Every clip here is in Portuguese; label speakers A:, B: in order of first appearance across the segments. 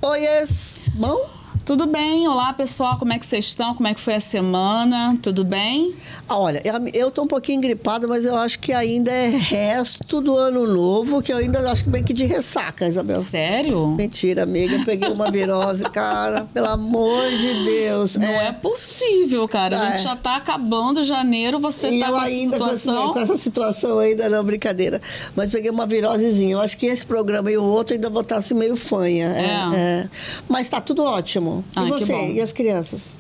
A: Oiês, bom?
B: Tudo bem? Olá, pessoal. Como é que vocês estão? Como é que foi a semana? Tudo bem?
A: Olha, eu tô um pouquinho gripada, mas eu acho que ainda é resto do ano novo, que eu ainda acho que meio que de ressaca, Isabel.
B: Sério?
A: Mentira, amiga. Eu peguei uma virose, cara. Pelo amor de Deus.
B: Não é possível, cara. A gente já tá acabando janeiro, você
A: e
B: tá
A: eu
B: com
A: ainda
B: essa situação.
A: com essa situação ainda, não, brincadeira. Mas peguei uma virosezinha. Eu acho que esse programa e o outro ainda vou estar assim meio fanha. Mas tá tudo ótimo.
B: Ai,
A: e você?
B: que bom.
A: E as crianças?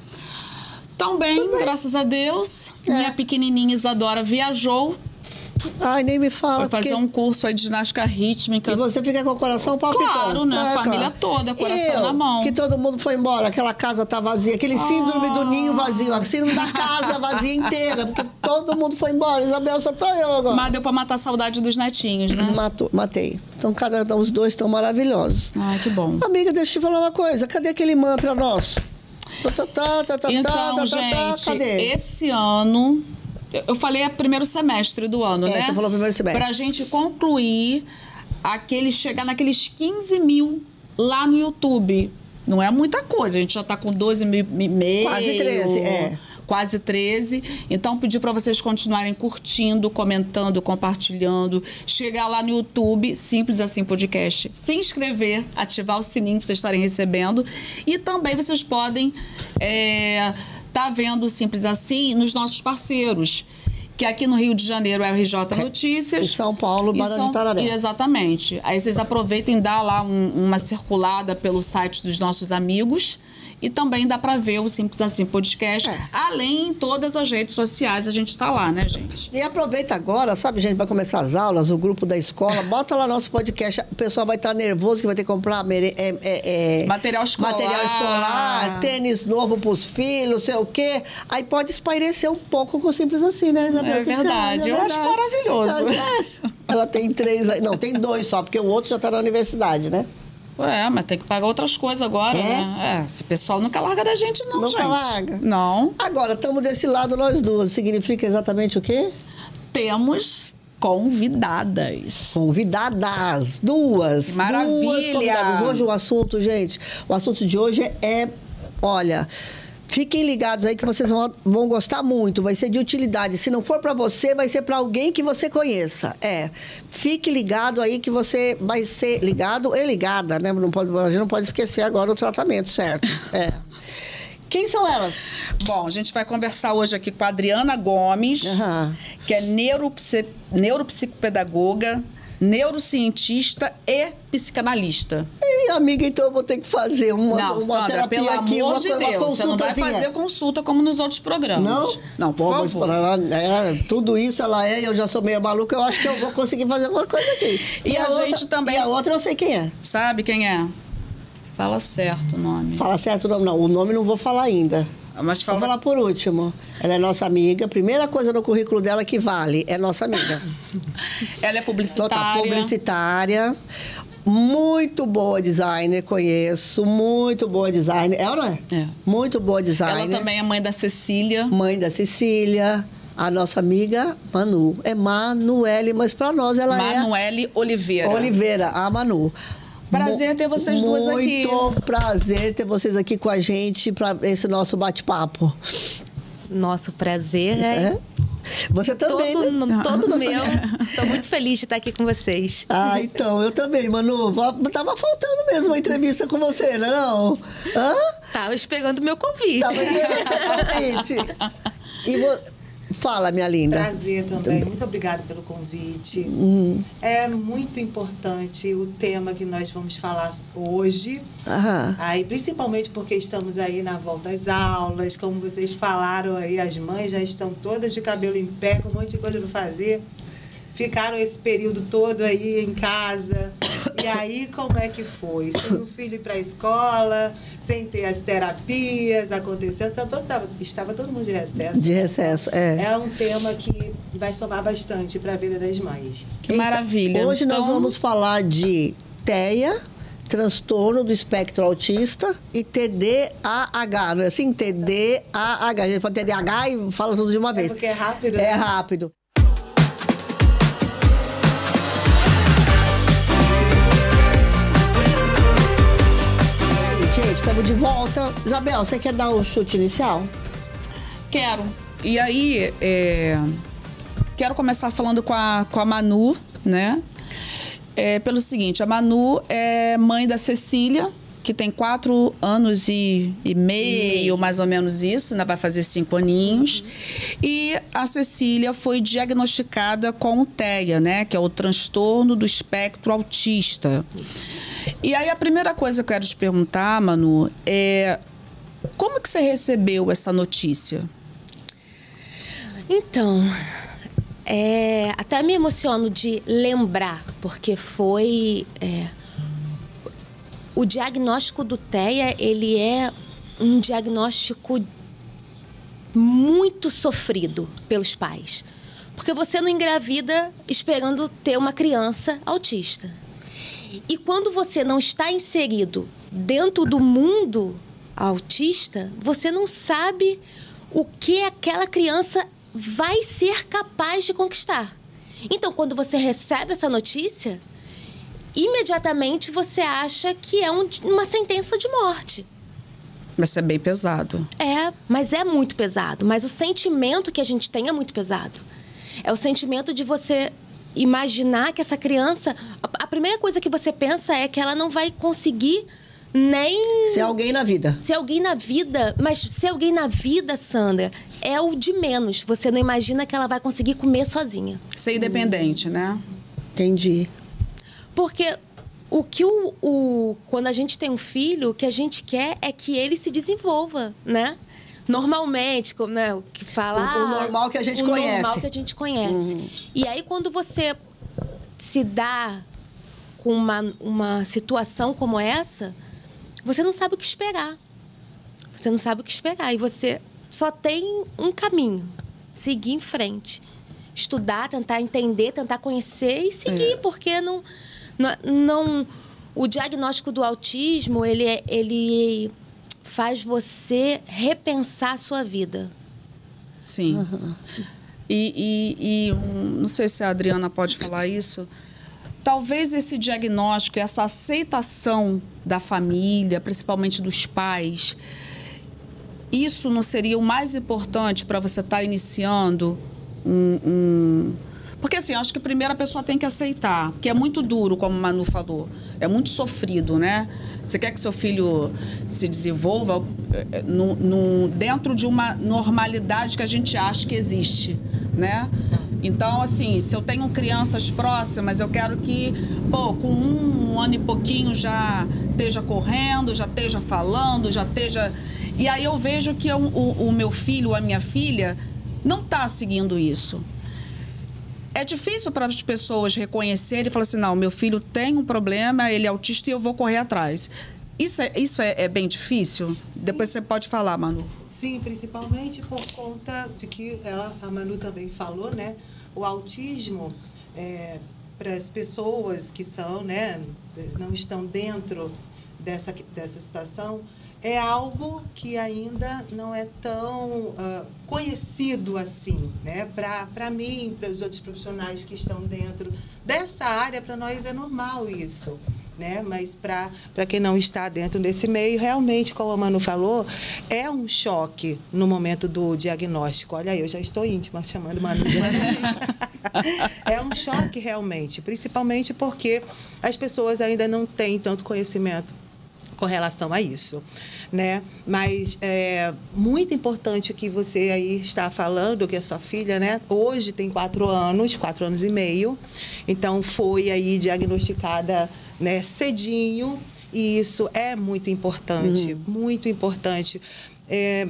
B: Tão bem, graças a Deus. Minha pequenininha Isadora viajou.
A: Ai, nem me fala.
B: Foi fazer um curso aí de ginástica rítmica.
A: E você fica com o coração palpitando.
B: Claro, né? A família toda, coração na mão.
A: Que todo mundo foi embora, aquela casa tá vazia. Aquele síndrome do ninho vazio. A síndrome da casa vazia inteira. Porque todo mundo foi embora. Isabel, só tô eu agora.
B: Mas deu pra matar a saudade dos netinhos, né?
A: Matei. Então, os dois estão maravilhosos.
B: Ai, que bom.
A: Amiga, deixa eu te falar uma coisa. Cadê aquele mantra nosso?
B: Então, gente,
A: cadê?
B: esse ano... Eu falei o primeiro semestre do ano, né?
A: Você falou primeiro semestre.
B: Pra gente concluir, chegar naqueles 15 mil lá no YouTube. Não é muita coisa, a gente já tá com 12 mil e meio.
A: Quase 13,
B: Quase 13. Então, pedir para vocês continuarem curtindo, comentando, compartilhando. Chegar lá no YouTube, Simples Assim Podcast. Se inscrever, ativar o sininho para vocês estarem recebendo. E também vocês podem tá vendo o Simples Assim nos nossos parceiros. Que aqui no Rio de Janeiro é o RJ Notícias.
A: Em São Paulo, Barra de Tararé.
B: Exatamente. Aí vocês aproveitem e dá lá uma circulada pelo site dos nossos amigos. E também dá para ver o Simples Assim Podcast. Além, em todas as redes sociais, a gente está lá, né, gente?
A: E aproveita agora, sabe, gente, vai começar as aulas, o grupo da escola, bota lá nosso podcast. O pessoal vai estar nervoso que vai ter que comprar
B: material escolar,
A: tênis novo pros filhos, sei o quê. Aí pode espairecer um pouco com Simples Assim, né, Isabel?
B: É verdade. Eu acho maravilhoso.
A: Ela tem 3... Não, tem 2 só, porque o outro já está na universidade, né?
B: Mas tem que pagar outras coisas agora, né? Esse pessoal nunca larga da gente, não, gente.
A: Nunca larga?
B: Não.
A: Agora, estamos desse lado nós duas. Significa exatamente o quê?
B: Temos convidadas.
A: Convidadas. Duas.
B: Maravilha.
A: Duas convidadas. Hoje o assunto, gente, o assunto de hoje olha... Fiquem ligados aí que vocês vão gostar muito. Vai ser de utilidade. Se não for para você, vai ser para alguém que você conheça. Fique ligado aí que você vai ser ligado e ligada, né? A gente não pode esquecer agora o tratamento, certo? Quem são elas?
B: Bom, a gente vai conversar hoje aqui com a Adriana Gomes, que é neuropsicopedagoga, neurocientista e psicanalista.
A: E, amiga, então eu vou ter que fazer uma
B: Sandra,
A: terapia
B: pelo
A: aqui,
B: amor de Deus, você não vai fazer consulta como nos outros programas.
A: Não?
B: Não, por favor.
A: Tudo isso ela eu já sou meio maluca, eu acho que eu vou conseguir fazer alguma coisa aqui.
B: E a gente também...
A: E a outra eu sei quem é.
B: Sabe quem é? Fala certo o nome.
A: Fala certo o nome, não. O nome não vou falar ainda.
B: Mas
A: Vou falar por último. Ela é nossa amiga. Primeira coisa no currículo dela que vale é nossa amiga.
B: Ela é publicitária.
A: Publicitária. Muito boa designer, conheço. Muito boa designer. É ou não é? Muito boa designer.
B: Ela também é mãe da Cecília.
A: Mãe da Cecília. A nossa amiga Manu. É Manuele, mas para nós ela
B: Manuele Oliveira.
A: Oliveira, a Manu.
B: Prazer ter vocês duas aqui.
A: Muito prazer ter vocês aqui com a gente para esse nosso bate-papo.
C: Nosso prazer
A: Você também,
C: todo meu. Estou muito feliz de estar aqui com vocês.
A: Então, eu também, Manu. Tava faltando mesmo uma entrevista com você, não?
C: Tava esperando o meu convite.
A: Tava esperando o seu convite. Fala, minha linda.
D: Prazer também. Muito obrigada pelo convite. É muito importante o tema que nós vamos falar hoje. Aí, principalmente porque estamos aí na volta às aulas. Como vocês falaram aí, as mães já estão todas de cabelo em pé, com um monte de coisa para fazer. Ficaram esse período todo aí em casa. E aí, como é que foi? Sem o filho ir para a escola, sem ter as terapias acontecendo. Então, estava todo mundo de recesso.
A: De recesso,
D: É um tema que vai somar bastante para a vida das mães.
B: Que maravilha.
A: Hoje nós vamos falar de TEA, transtorno do espectro autista, e TDAH, não é assim? TDAH. A gente fala TDAH e fala tudo de uma vez.
D: Porque é rápido.
A: É rápido. Gente, estamos de volta. Isabel, você quer dar um chute inicial?
B: Quero. E aí, quero começar falando com a Manu, né? Pelo seguinte, a Manu é mãe da Cecília, que tem 4 anos e meio, mais ou menos isso, né? Vai fazer 5 aninhos. E a Cecília foi diagnosticada com o TEA, né? Que é o transtorno do espectro autista. E aí a primeira coisa que eu quero te perguntar, Manu, é como que você recebeu essa notícia?
C: Então, até me emociono de lembrar, porque foi... O diagnóstico do TEA, ele é um diagnóstico muito sofrido pelos pais. Porque você não engravida esperando ter uma criança autista. E quando você não está inserido dentro do mundo autista, você não sabe o que aquela criança vai ser capaz de conquistar. Então, quando você recebe essa notícia, imediatamente você acha que é uma sentença de morte.
B: Mas é bem pesado.
C: Mas é muito pesado. Mas o sentimento que a gente tem é muito pesado. É o sentimento de você imaginar que essa criança... A primeira coisa que você pensa é que ela não vai conseguir nem...
A: Ser alguém na vida.
C: Ser alguém na vida. Mas ser alguém na vida, Sandra, é o de menos. Você não imagina que ela vai conseguir comer sozinha.
B: Ser independente, né?
A: Entendi.
C: Porque quando a gente tem um filho, o que a gente quer é que ele se desenvolva, né? Normalmente, né? O que fala...
A: O normal que a gente conhece.
C: O normal que a gente conhece. E aí, quando você se dá com uma situação como essa, você não sabe o que esperar. Você não sabe o que esperar. E você só tem um caminho. Seguir em frente. Estudar, tentar entender, tentar conhecer e seguir. Porque não, o diagnóstico do autismo, ele faz você repensar a sua vida.
B: Sim. Uhum. E não sei se a Adriana pode falar isso. Talvez esse diagnóstico, essa aceitação da família, principalmente dos pais, isso não seria o mais importante para você estar iniciando Porque, assim, acho que primeiro a pessoa tem que aceitar, que é muito duro, como a Manu falou. É muito sofrido, né? Você quer que seu filho se desenvolva dentro de uma normalidade que a gente acha que existe, né? Então, assim, se eu tenho crianças próximas, eu quero que, com 1 ano e pouquinho já esteja correndo, já esteja falando, já esteja... E aí eu vejo que o meu filho, a minha filha, não está seguindo isso. É difícil para as pessoas reconhecerem e falar assim, não, meu filho tem um problema, ele é autista e eu vou correr atrás. Isso é bem difícil? Sim. Depois você pode falar, Manu.
D: Sim, principalmente por conta de que a Manu também falou, né? O autismo, para as pessoas que são, né, não estão dentro dessa situação, é algo que ainda não é tão conhecido assim, né? Para mim, para os outros profissionais que estão dentro dessa área, para nós é normal isso, né? Mas para quem não está dentro desse meio, realmente, como a Manu falou, é um choque no momento do diagnóstico. Olha aí, eu já estou íntima chamando Manu. É um choque realmente, principalmente porque as pessoas ainda não têm tanto conhecimento com relação a isso, né? Mas é muito importante que você aí está falando, que a sua filha, né, hoje tem 4 anos e meio, então foi aí diagnosticada, né, cedinho, e isso é muito importante, muito importante.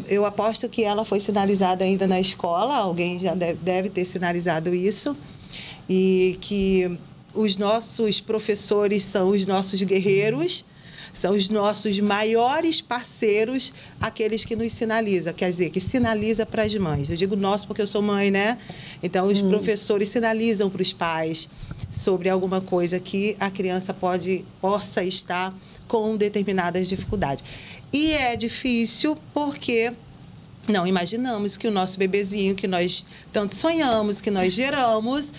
D: Eu aposto que ela foi sinalizada ainda na escola, alguém já deve ter sinalizado isso, e que os nossos professores são os nossos guerreiros, são os nossos maiores parceiros, aqueles que nos sinalizam, quer dizer, que sinaliza para as mães. Eu digo nosso porque eu sou mãe, né? Então, os professores sinalizam para os pais sobre alguma coisa que a criança possa estar com determinadas dificuldades. E é difícil porque Não imaginamos que o nosso bebezinho, que nós tanto sonhamos, que nós geramos,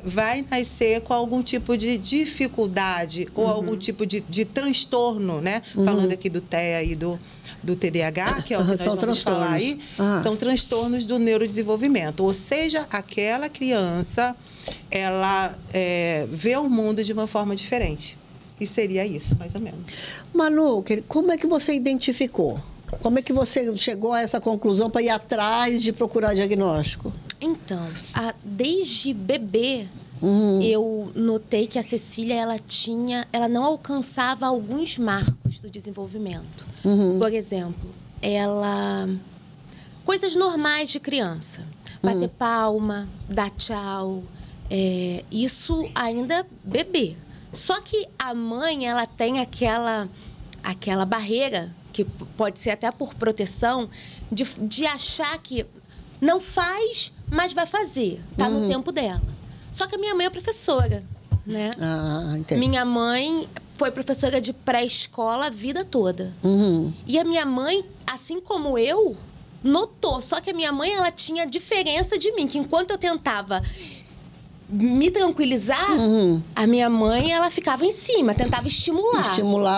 D: vai nascer com algum tipo de dificuldade ou algum tipo de transtorno, né? Falando aqui do TEA e do TDAH, que é o que nós vamos falar aí, são transtornos do neurodesenvolvimento. Ou seja, aquela criança, ela vê o mundo de uma forma diferente. E seria isso, mais ou menos.
A: Manu, como é que você identificou? Como é que você chegou a essa conclusão para ir atrás de procurar diagnóstico?
C: Então, desde bebê, eu notei que a Cecília, ela não alcançava alguns marcos do desenvolvimento. Por exemplo, coisas normais de criança. Bater palma, dar tchau, isso ainda bebê. Só que a mãe, ela tem aquela barreira, que pode ser até por proteção, de achar que não faz, mas vai fazer. Tá no tempo dela. Só que a minha mãe é professora, né?
A: Entendi.
C: Minha mãe foi professora de pré-escola a vida toda. E a minha mãe, assim como eu, notou. Só que a minha mãe, ela tinha diferença de mim, que enquanto eu tentava me tranquilizar, a minha mãe, ela ficava em cima, tentava estimular.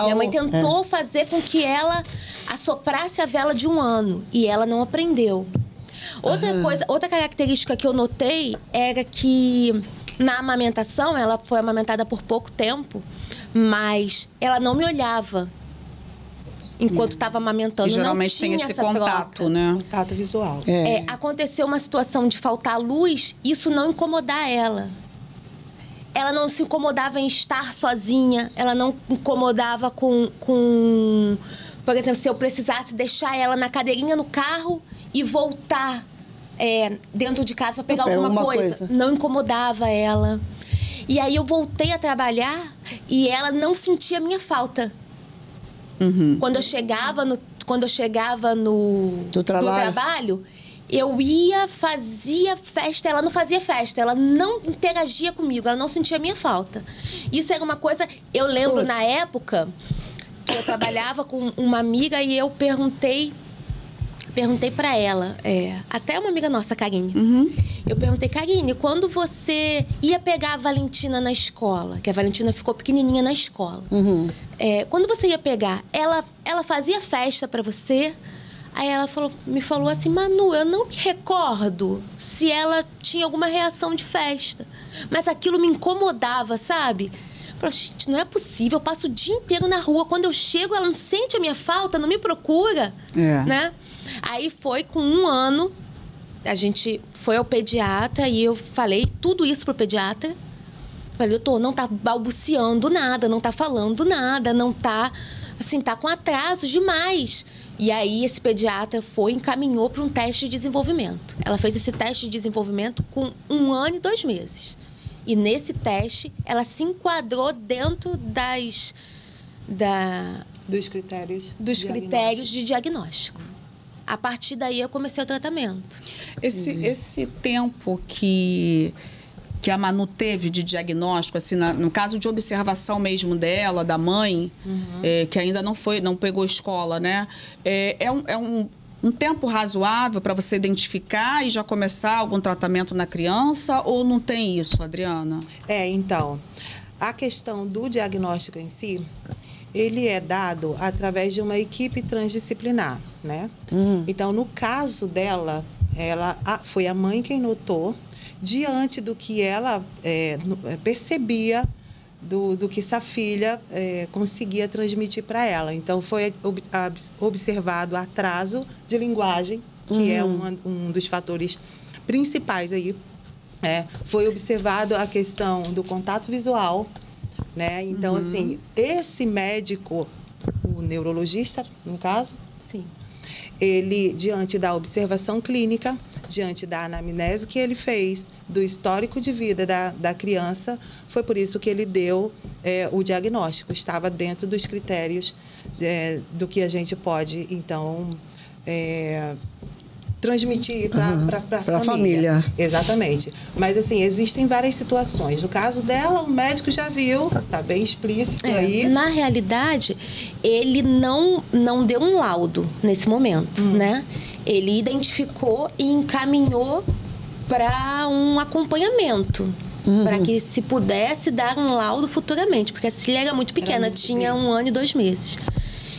C: Minha mãe tentou fazer com que ela assoprasse a vela de 1 ano e ela não aprendeu. Outra característica que eu notei era que na amamentação, ela foi amamentada por pouco tempo, mas ela não me olhava enquanto estava amamentando.
B: E geralmente
C: não tinha
B: tem esse
C: essa
B: contato,
C: troca,
B: né?
D: Contato visual.
C: Aconteceu uma situação de faltar luz, isso não incomodar ela. Ela não se incomodava em estar sozinha, ela não incomodava com... Por exemplo, se eu precisasse deixar ela na cadeirinha no carro e voltar dentro de casa para pegar alguma coisa. Não incomodava ela. E aí eu voltei a trabalhar e ela não sentia a minha falta. Quando eu chegava do trabalho, eu ia, fazia festa, ela não fazia festa, ela não interagia comigo, ela não sentia a minha falta. Isso era uma coisa, eu lembro na época que eu trabalhava com uma amiga e eu perguntei pra ela, até uma amiga nossa, Karine. Eu perguntei, Karine, quando você ia pegar a Valentina na escola, que a Valentina ficou pequenininha na escola, quando você ia pegar, ela fazia festa pra você? Aí ela me falou assim, Manu, eu não me recordo se ela tinha alguma reação de festa, mas aquilo me incomodava, sabe? Eu falei, gente, não é possível, eu passo o dia inteiro na rua, quando eu chego, ela não sente a minha falta, não me procura, né? Aí foi com 1 ano, a gente foi ao pediatra e eu falei tudo isso pro pediatra. Falei, doutor, não tá balbuciando nada, não tá falando nada, não tá, assim, tá com atraso demais. E aí esse pediatra encaminhou para um teste de desenvolvimento. Ela fez esse teste de desenvolvimento com 1 ano e 2 meses. E nesse teste, ela se enquadrou dentro
D: dos critérios
C: de diagnóstico. A partir daí, eu comecei o tratamento.
B: Esse tempo que a Manu teve de diagnóstico, assim, no caso de observação mesmo dela, da mãe, que ainda não pegou escola, né? É um tempo razoável para você identificar e já começar algum tratamento na criança, ou não tem isso, Adriana?
D: Então, a questão do diagnóstico em si, ele é dado através de uma equipe transdisciplinar, né? Então, no caso dela, foi a mãe quem notou, diante do que ela percebia do que essa filha conseguia transmitir para ela. Então, foi observado atraso de linguagem, que é um dos fatores principais aí. Foi observado a questão do contato visual, né? Então, assim, esse médico, o neurologista, no caso,
C: sim,
D: ele, diante da observação clínica, diante da anamnese que ele fez, do histórico de vida da criança, foi por isso que ele deu o diagnóstico. Estava dentro dos critérios do que a gente pode, então, transmitir para a família. Exatamente. Mas, assim, existem várias situações. No caso dela, o médico já viu, está bem explícito aí.
C: Na realidade, ele não deu um laudo nesse momento, né? ele identificou e encaminhou para um acompanhamento. Para que se pudesse dar um laudo futuramente. Porque a Cecília era muito pequena, tinha 1 ano e 2 meses.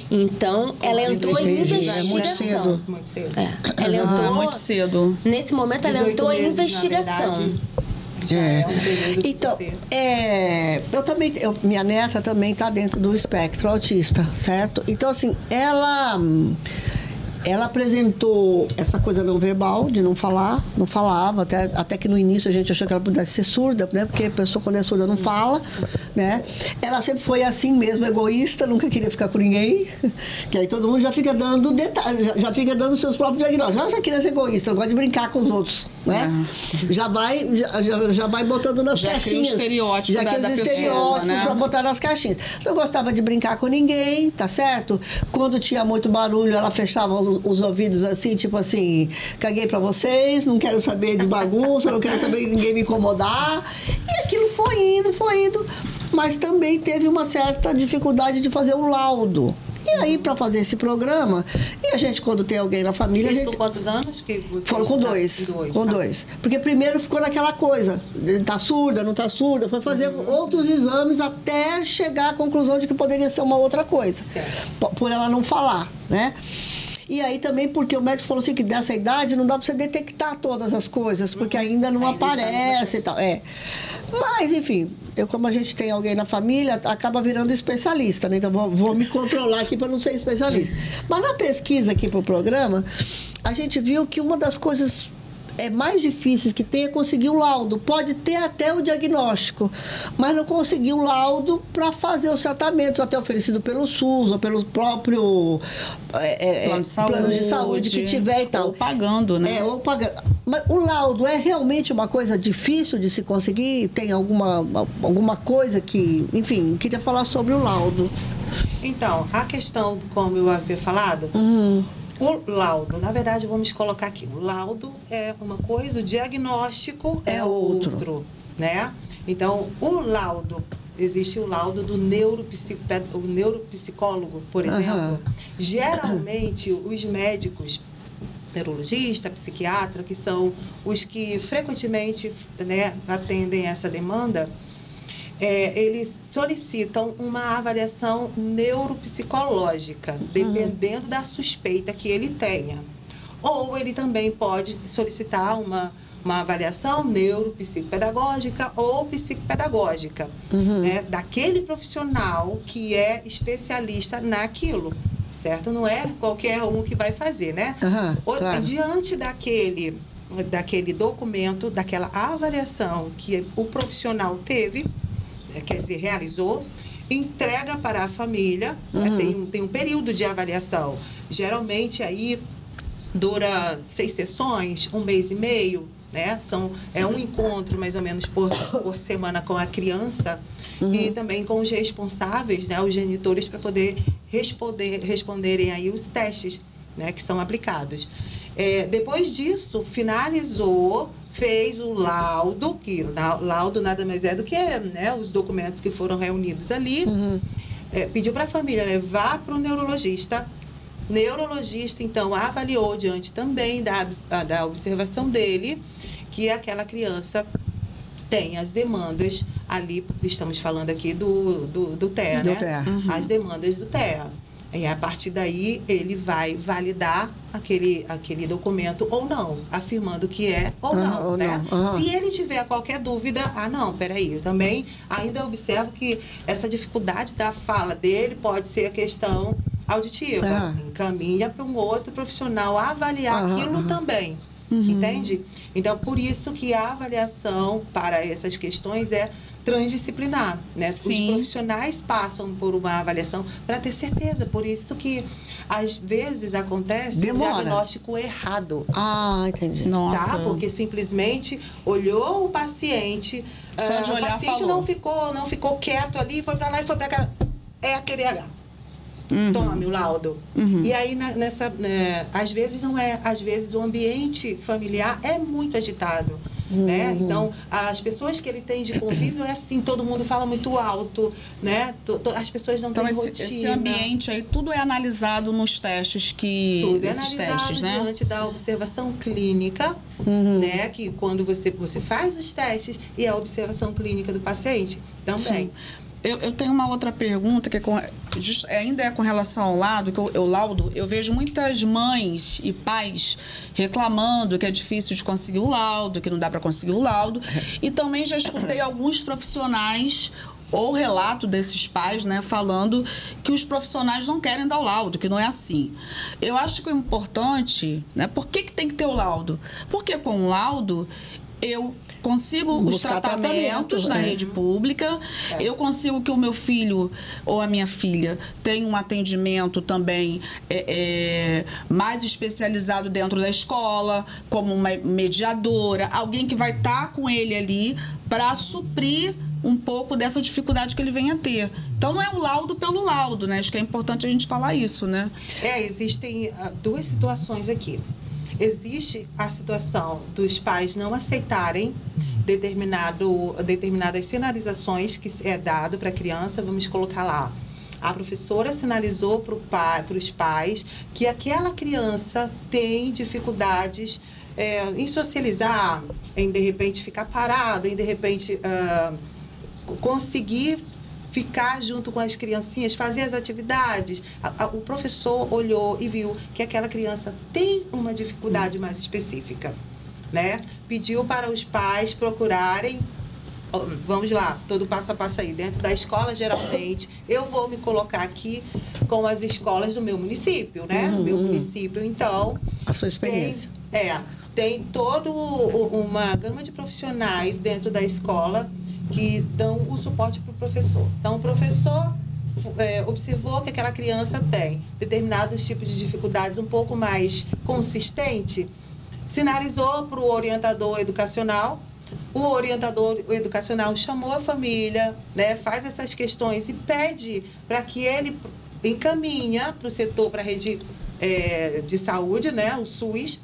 C: Então, ela entrou em investigação.
A: É muito cedo.
D: Muito cedo.
C: Ela entrou...
B: muito cedo.
C: Nesse momento, ela entrou em investigação.
A: Então, eu também, minha neta também está dentro do espectro autista, certo? Então, assim, ela apresentou essa coisa não verbal, de não falar, não falava, até que no início a gente achou que ela pudesse ser surda, né? Porque a pessoa quando é surda não fala, né? Ela sempre foi assim mesmo, egoísta, nunca queria ficar com ninguém, que aí todo mundo já fica dando detalhes, já fica dando seus próprios diagnósticos. Essa criança é egoísta, não gosta de brincar com os outros, né? Já vai botando nas caixinhas.
B: Já cria o estereótipo
A: já
B: da
A: os
B: pessoa,
A: estereótipos
B: né?
A: pra botar nas caixinhas. Não gostava de brincar com ninguém, tá certo? Quando tinha muito barulho, ela fechava os ouvidos assim, tipo assim, caguei pra vocês, não quero saber de bagunça, não quero saber de ninguém me incomodar. E aquilo foi indo, mas também teve uma certa dificuldade de fazer um laudo. E aí, para fazer esse programa, e a gente, quando tem alguém na família...
D: Isso com quantos anos que você...
A: Foram com dois. Com dois. Porque primeiro ficou naquela coisa, tá surda, não tá surda, foi fazer outros exames até chegar à conclusão de que poderia ser uma outra coisa. Por ela não falar, né? E aí também porque o médico falou assim que dessa idade não dá para você detectar todas as coisas, porque ainda não aparece e tal. Mas, enfim, como a gente tem alguém na família, acaba virando especialista, né? Então, vou me controlar aqui para não ser especialista. Mas na pesquisa aqui para o programa, a gente viu que uma das coisas mais difíceis que tem é conseguir o laudo. Pode ter até o diagnóstico, mas não conseguir o laudo para fazer os tratamentos, até oferecido pelo SUS ou pelo próprio plano de saúde que tiver e tal.
B: Ou pagando, né?
A: Ou pagando. Mas o laudo é realmente uma coisa difícil de se conseguir? Tem alguma coisa que... Enfim, queria falar sobre o laudo.
D: Então, a questão, como eu havia falado... O laudo, na verdade, vamos colocar aqui. O laudo é uma coisa, o diagnóstico é outro, né? Então, o laudo, existe o laudo do neuropsicólogo, por exemplo. Geralmente, os médicos, neurologista, psiquiatra, que são os que frequentemente, né, atendem essa demanda, eles solicitam uma avaliação neuropsicológica, dependendo da suspeita que ele tenha. Ou ele também pode solicitar uma avaliação neuropsicopedagógica ou psicopedagógica, né, daquele profissional que é especialista naquilo, certo? Não é qualquer um que vai fazer, né? Claro. Diante daquele documento, daquela avaliação que o profissional teve, quer dizer, realizou, entrega para a família, tem um período de avaliação. Geralmente, aí, dura 6 sessões, 1 mês e meio, né? É um encontro, mais ou menos, por semana com a criança e também com os responsáveis, né? Os genitores, para poder responderem aí os testes, né? Que são aplicados. Depois disso, finalizou, fez o laudo, que laudo nada mais é do que, né, os documentos que foram reunidos ali, pediu para a família levar para o neurologista. Neurologista, então, avaliou diante também da observação dele que aquela criança tem as demandas ali, estamos falando aqui do TEA, né? As demandas do TEA. E a partir daí ele vai validar aquele documento ou não, afirmando que é ou não, né? Se ele tiver qualquer dúvida, não, peraí, eu também ainda observo que essa dificuldade da fala dele pode ser a questão auditiva. Encaminha para um outro profissional avaliar aquilo também, entende? Então, por isso que a avaliação para essas questões é transdisciplinar, né? Sim. Os profissionais passam por uma avaliação para ter certeza. Por isso que, às vezes, acontece um diagnóstico errado.
A: Entendi.
B: Nossa.
D: Tá? Porque simplesmente olhou o paciente,
B: só de olhar,
D: o paciente não ficou quieto ali, foi para lá e foi para cá. É a TDAH. Tome o laudo. E aí, às vezes não é. Às vezes o ambiente familiar é muito agitado. né? Então, as pessoas que ele tem de convívio é assim, todo mundo fala muito alto, né? As pessoas não têm rotina.
B: Esse ambiente aí, tudo é analisado nos testes que...
D: Tudo é
B: esses
D: analisado
B: testes, né?
D: diante da observação clínica, né? Que quando você faz os testes e a observação clínica do paciente também.
B: Sim. Eu tenho uma outra pergunta, que ainda é com relação ao laudo. Eu vejo muitas mães e pais reclamando que é difícil de conseguir o laudo, que não dá para conseguir o laudo. E também já escutei alguns profissionais ou relato desses pais, né, falando que os profissionais não querem dar o laudo, que não é assim. Eu acho que o importante, né, por que tem que ter o laudo? Porque com o laudo eu consigo os tratamentos na rede pública, eu consigo que o meu filho ou a minha filha tenha um atendimento também mais especializado dentro da escola, como uma mediadora, alguém que vai estar com ele ali para suprir um pouco dessa dificuldade que ele venha a ter. Então, não é o laudo pelo laudo, né? Acho que é importante a gente falar isso, né?
D: Existem duas situações aqui. Existe a situação dos pais não aceitarem determinadas sinalizações que é dado para a criança. Vamos colocar lá. A professora sinalizou para os pais que aquela criança tem dificuldades em socializar, em, de repente, ficar parado, em, de repente, conseguir ficar junto com as criancinhas, fazer as atividades. O professor olhou e viu que aquela criança tem uma dificuldade mais específica, né? Pediu para os pais procurarem, vamos lá, todo passo a passo aí, dentro da escola, geralmente, eu vou me colocar aqui com as escolas do meu município, né? Meu município, então...
A: A sua experiência.
D: Tem toda uma gama de profissionais dentro da escola que dão o suporte para o professor. Então, o professor observou que aquela criança tem determinados tipos de dificuldades um pouco mais consistente, sinalizou para o orientador educacional. O orientador educacional chamou a família, né, faz essas questões e pede para que ele encaminha para o setor, para a rede de saúde, né, o SUS,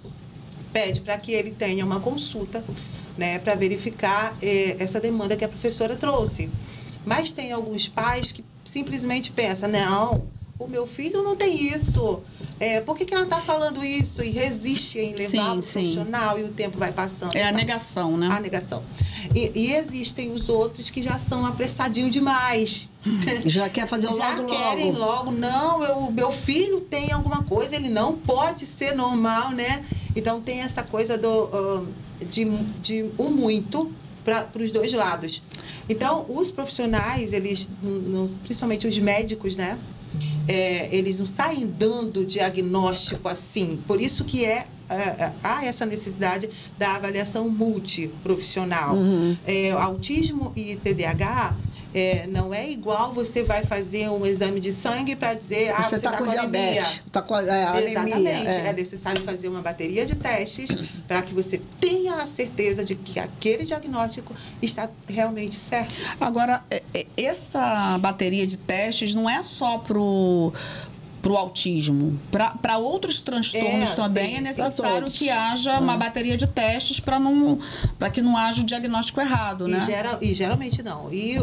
D: pede para que ele tenha uma consulta, né, para verificar essa demanda que a professora trouxe. Mas tem alguns pais que simplesmente pensam, não, o meu filho não tem isso, por que ela está falando isso? E resiste em levar para o profissional e o tempo vai passando.
B: É a negação, né?
D: A negação. E existem os outros que já são apressadinhos demais.
A: Já quer fazer o laudo logo.
D: Já querem logo. Não, meu filho tem alguma coisa, ele não pode ser normal, né? Então, tem essa coisa de muito para os dois lados. Então, os profissionais, eles, principalmente os médicos, né? Eles não saem dando diagnóstico assim. Por isso que há essa necessidade da avaliação multiprofissional. Autismo e TDAH não é igual você vai fazer um exame de sangue para dizer
A: você está com diabetes, está com anemia.
D: Exatamente. É necessário fazer uma bateria de testes para que você tenha a certeza de que aquele diagnóstico está realmente certo.
B: Agora, essa bateria de testes não é só para o autismo. Para outros transtornos também é necessário que haja uma bateria de testes para que não haja o diagnóstico errado, né?
D: E geralmente não. E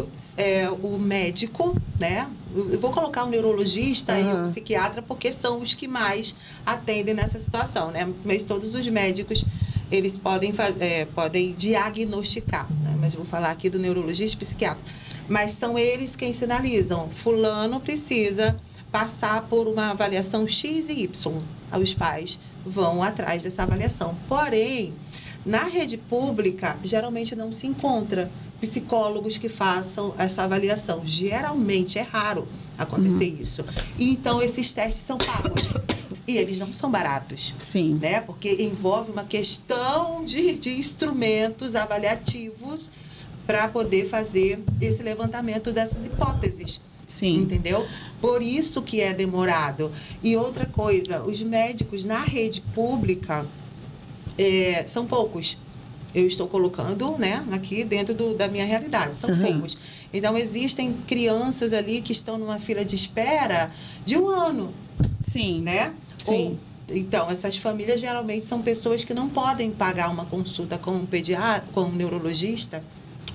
D: o médico, né? Eu vou colocar o neurologista e o psiquiatra porque são os que mais atendem nessa situação, né? Mas todos os médicos, eles podem diagnosticar, né? Mas eu vou falar aqui do neurologista e psiquiatra. Mas são eles quem sinalizam. Fulano precisa passar por uma avaliação X e Y. Os pais vão atrás dessa avaliação. Porém, na rede pública, geralmente não se encontra psicólogos que façam essa avaliação. Geralmente é raro acontecer isso. E, então, esses testes são pagos. E eles não são baratos.
B: Sim.
D: Né? Porque envolve uma questão de instrumentos avaliativos para poder fazer esse levantamento dessas hipóteses.
B: Sim.
D: Entendeu? Por isso que é demorado. E outra coisa, os médicos na rede pública são poucos. Eu estou colocando, né, aqui dentro da minha realidade, são poucos. Então, existem crianças ali que estão numa fila de espera de 1 ano.
B: Sim.
D: Né?
B: Sim.
D: Então, essas famílias geralmente são pessoas que não podem pagar uma consulta com um pediatra, com um neurologista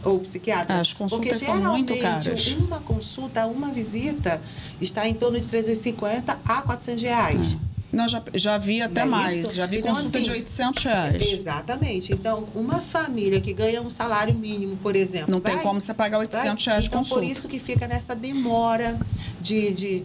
D: ou psiquiatra.
B: As consultas
D: porque
B: são muito caras.
D: Uma consulta, uma visita está em torno de 350 a 400 reais.
B: Não, já vi até mais.
D: Isso?
B: Já vi
D: Então,
B: consulta
D: assim,
B: de 800 reais.
D: Exatamente. Então, uma família que ganha um salário mínimo, por exemplo...
B: Não tem como você pagar 800 reais de
D: então,
B: consulta.
D: por isso que fica nessa demora de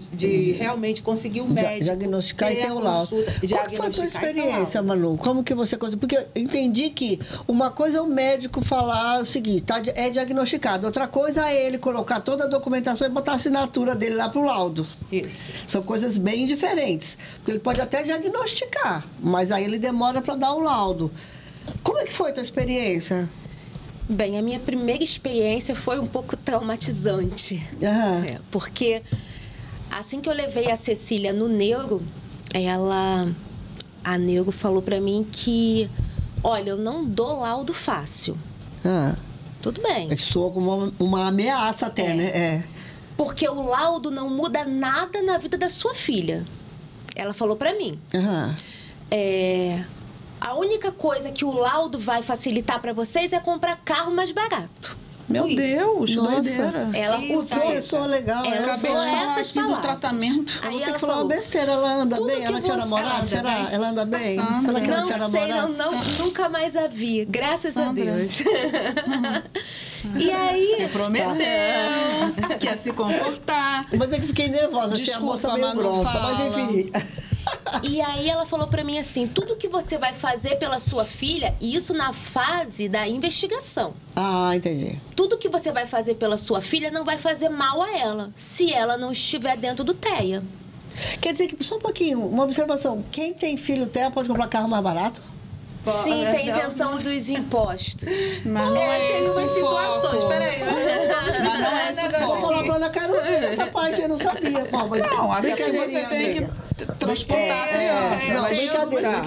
D: realmente conseguir o médico.
A: Diagnosticar e ter o laudo. Qual que foi a tua experiência, Manu? Como que você conseguiu? Porque eu entendi que uma coisa é o médico falar o seguinte, é diagnosticado. Outra coisa é ele colocar toda a documentação e botar a assinatura dele lá pro laudo.
D: Isso.
A: São coisas bem diferentes. Porque ele pode até diagnosticar, mas aí ele demora para dar o laudo. Como é que foi a tua experiência?
C: Bem, a minha primeira experiência foi um pouco traumatizante. Porque assim que eu levei a Cecília no neuro, a neuro falou para mim que, olha, eu não dou laudo fácil. Tudo bem.
A: É que soa como uma ameaça até, né?
C: Porque o laudo não muda nada na vida da sua filha. Ela falou para mim. A única coisa que o laudo vai facilitar para vocês é comprar carro mais barato.
B: Meu Deus,
A: nossa.
B: doideira.
C: Ela usou.
A: Pessoa legal.
C: Ela
B: Acabei
C: usou
B: de falar
C: essas
B: aqui do
C: palavras.
B: tratamento.
A: Aí
C: Aí
A: ela
C: ela
A: falou uma
C: falou,
A: besteira, ela anda
C: tudo
A: bem?
C: que
A: Ela tinha
C: você
A: namorado?
C: anda
A: Será?
B: bem.
A: Ela anda bem?
B: Sandra.
A: Será que ela
C: Não
A: tinha
C: sei,
A: namorado?
C: nunca mais a vi. Graças
B: Sandra.
C: a Deus. E aí...
B: Você prometeu que ia se comportar.
A: Mas é que fiquei nervosa, achei a
B: Desculpa,
A: moça meio
B: Manu,
A: grossa,
B: fala.
A: mas enfim.
C: E aí ela falou pra mim assim, tudo que você vai fazer pela sua filha, e isso na fase da investigação.
A: Entendi.
C: Tudo que você vai fazer pela sua filha não vai fazer mal a ela, se ela não estiver dentro do TEA.
A: Quer dizer que, só um pouquinho, uma observação. Quem tem filho TEA pode comprar carro mais barato?
C: Sim, tem isenção dos impostos.
B: Mas não é
D: Tem
B: esse
D: suas
B: o
D: situações,
B: foco.
D: peraí.
B: Mas não é esse o
A: Vou
B: foco.
A: falar pra Ana Carolina, essa parte eu não sabia. Bom, mas
B: Não, até porque você
A: brincadeirinha,
B: tem
A: amiga.
B: que transportar a criança.
A: Não,
B: mas
A: brincadeira.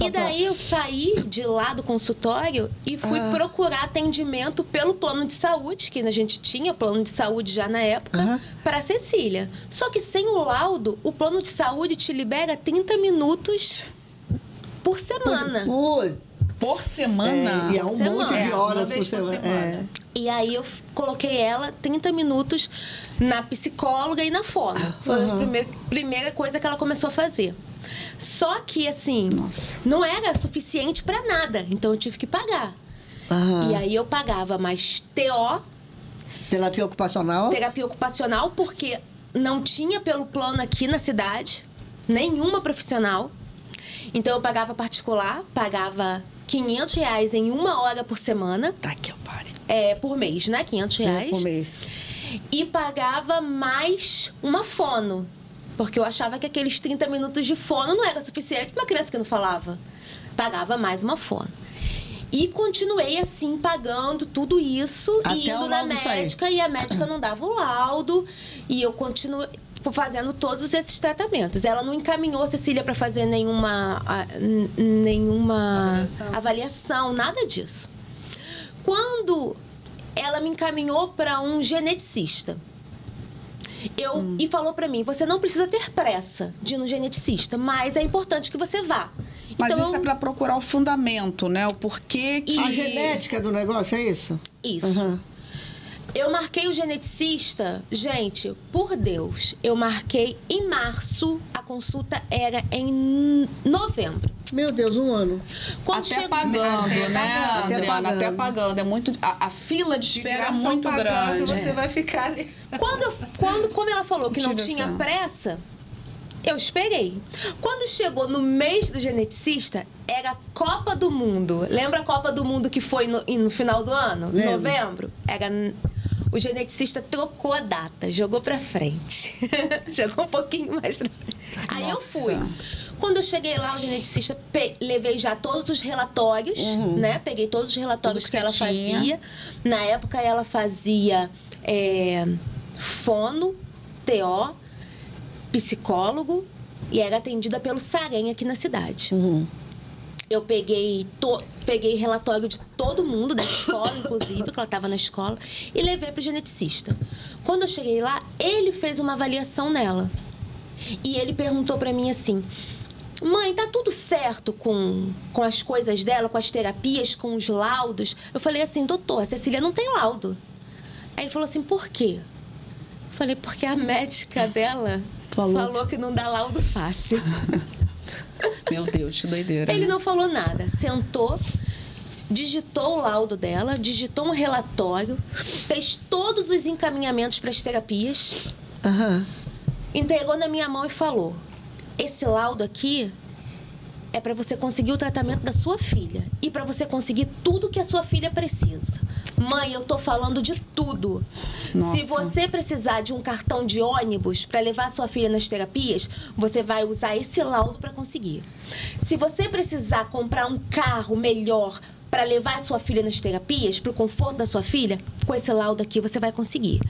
C: E daí eu saí de lá do consultório e fui procurar atendimento pelo plano de saúde, que a gente tinha plano de saúde já na época, para Cecília. Só que sem o laudo, o plano de saúde te libera 30 minutos por semana.
B: Por semana?
A: E é um monte de horas por
D: por
A: semana.
D: semana.
C: E aí eu coloquei ela 30 minutos na psicóloga e na fono. Foi a primeira coisa que ela começou a fazer. Só que, assim, não era suficiente para nada. Então eu tive que pagar. E aí eu pagava mais TO.
A: Terapia ocupacional?
C: Terapia ocupacional, porque não tinha pelo plano aqui na cidade nenhuma profissional. Então eu pagava particular, pagava R$500 em 1 hora por semana.
A: Tá que eu pare.
C: Por mês, né? R$500.
A: Por mês.
C: E pagava mais uma fono. Porque eu achava que aqueles 30 minutos de fono não era suficiente para uma criança que não falava. Pagava mais uma fono. E continuei assim, pagando tudo isso,
A: Até
C: e indo
A: o
C: na
A: laudo sair.
C: médica, e a médica não dava o laudo. E eu continuei fazendo todos esses tratamentos. Ela não encaminhou a Cecília para fazer nenhuma avaliação, nada disso. Quando ela me encaminhou para um geneticista, e falou para mim, você não precisa ter pressa de ir no geneticista, mas é importante que você vá.
B: Mas
C: Então,
B: isso é para procurar o fundamento, né? O porquê que...
A: A genética do negócio é isso?
C: Isso. Eu marquei o geneticista, gente, por Deus, eu marquei em março, a consulta era em novembro.
A: Meu Deus, 1 ano.
C: Quando
B: Até
C: chegou-
B: pagando, né,
A: Até
B: Adriana?
A: pagando.
B: Até pagando. É muito... A fila de espera é
D: Graça
B: muito
D: pagando,
B: grande.
D: Você vai ficar ali.
C: Como ela falou que não
B: Tive
C: tinha
B: essa-
C: pressa, eu esperei. Quando chegou no mês do geneticista, era a Copa do Mundo. Lembra a Copa do Mundo que foi no final do ano?
A: Lembro.
C: Novembro? O geneticista trocou a data, jogou pra frente. Jogou um pouquinho mais pra frente. Aí eu
B: Nossa.
C: fui. Quando eu cheguei lá, o geneticista, levei já todos os relatórios, né? Peguei todos os relatórios
B: Tudo
C: que
B: que
C: ela
B: você tinha.
C: fazia. Na época, ela fazia fono, TO, psicólogo e era atendida pelo Sarém aqui na cidade. Eu peguei relatório de todo mundo, da escola, inclusive, que ela estava na escola, e levei para o geneticista. Quando eu cheguei lá, ele fez uma avaliação nela. E ele perguntou para mim assim, mãe, tá tudo certo com as coisas dela, com as terapias, com os laudos? Eu falei assim, doutor, a Cecília não tem laudo. Aí ele falou assim, por quê? Eu falei, porque a médica dela falou que não dá laudo fácil.
B: Meu Deus, que doideira.
C: Ele não falou nada, sentou, digitou o laudo dela, digitou um relatório, fez todos os encaminhamentos para as terapias, entregou na minha mão e falou, esse laudo aqui é para você conseguir o tratamento da sua filha e para você conseguir tudo que a sua filha precisa. Mãe, eu tô falando de tudo.
B: Nossa.
C: Se você precisar de um cartão de ônibus para levar a sua filha nas terapias, você vai usar esse laudo para conseguir. Se você precisar comprar um carro melhor para levar a sua filha nas terapias, para o conforto da sua filha, com esse laudo aqui você vai conseguir.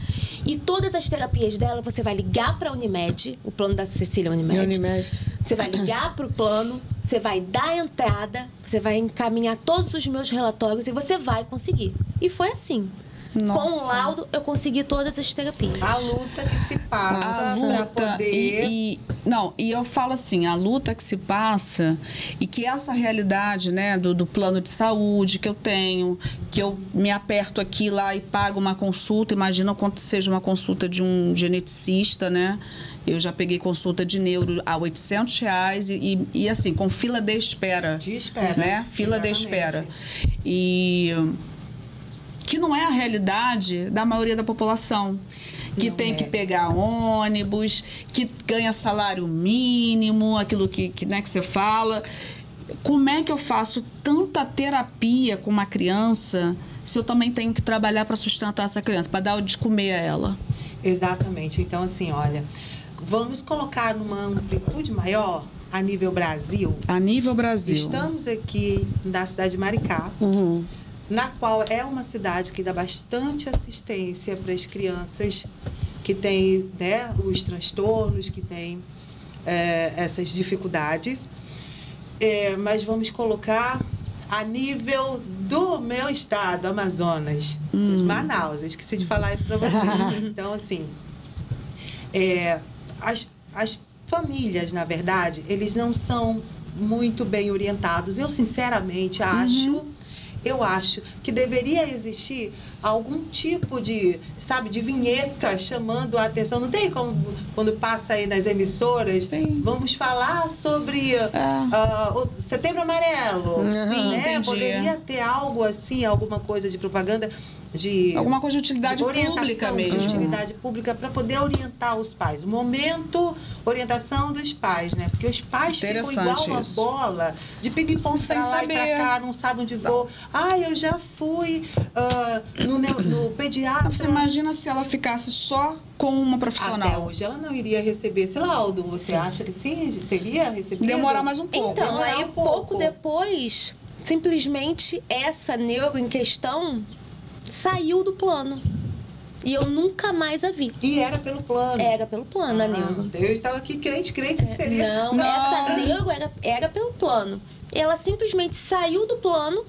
C: E todas as terapias dela, você vai ligar para a Unimed, o plano da Cecília Unimed. Você vai ligar para o plano, você vai dar a entrada, você vai encaminhar todos os meus relatórios e você vai conseguir. E foi assim.
B: Nossa.
C: Com o laudo, eu consegui todas as terapias.
D: A luta que se passa para poder...
B: E eu falo assim, a luta que se passa e que essa realidade, né, do plano de saúde que eu tenho, que eu me aperto aqui lá e pago uma consulta, imagina quanto seja uma consulta de um geneticista, né? Eu já peguei consulta de neuro a R$800 e assim, com fila de espera.
D: De espera.
B: Né? Fila de espera. E... que não é a realidade da maioria da população, que não tem que pegar ônibus, que ganha salário mínimo, aquilo que você fala. Como é que eu faço tanta terapia com uma criança se eu também tenho que trabalhar para sustentar essa criança, para dar o de comer a ela?
D: Exatamente. Então, assim, olha, vamos colocar numa amplitude maior a nível Brasil.
B: A nível Brasil.
D: Estamos aqui na cidade de Maricá, na qual é uma cidade que dá bastante assistência para as crianças que têm, né, os transtornos, que têm essas dificuldades. Mas vamos colocar a nível do meu estado, Amazonas, Manaus. Eu esqueci de falar isso para vocês. Então, assim, as famílias, na verdade, eles não são muito bem orientados. Eu, sinceramente, eu acho que deveria existir algum tipo de, sabe, de vinheta chamando a atenção. Não tem como, quando passa aí nas emissoras,
B: Sim.
D: Vamos falar sobre o Setembro Amarelo.
B: Sim,
D: né? Poderia ter algo assim, alguma coisa de propaganda,
B: alguma coisa de utilidade pública mesmo.
D: De utilidade pública para poder orientar os pais. O momento, orientação dos pais, né? Porque os pais ficam igual uma bola de ping-pong para lá e para cá, não sabem onde vou. Eu já fui no pediatra.
B: Você imagina se ela ficasse só com uma profissional?
D: Até hoje ela não iria receber esse laudo. Você acha que sim? Teria recebido?
B: Demorar mais um pouco.
C: Então, aí pouco depois, simplesmente essa neuro em questão saiu do plano. E eu nunca mais a vi.
D: E era pelo plano?
C: Era pelo plano, a neuro.
D: Eu estava aqui crente seria.
C: Não, essa neuro era pelo plano. Ela simplesmente saiu do plano,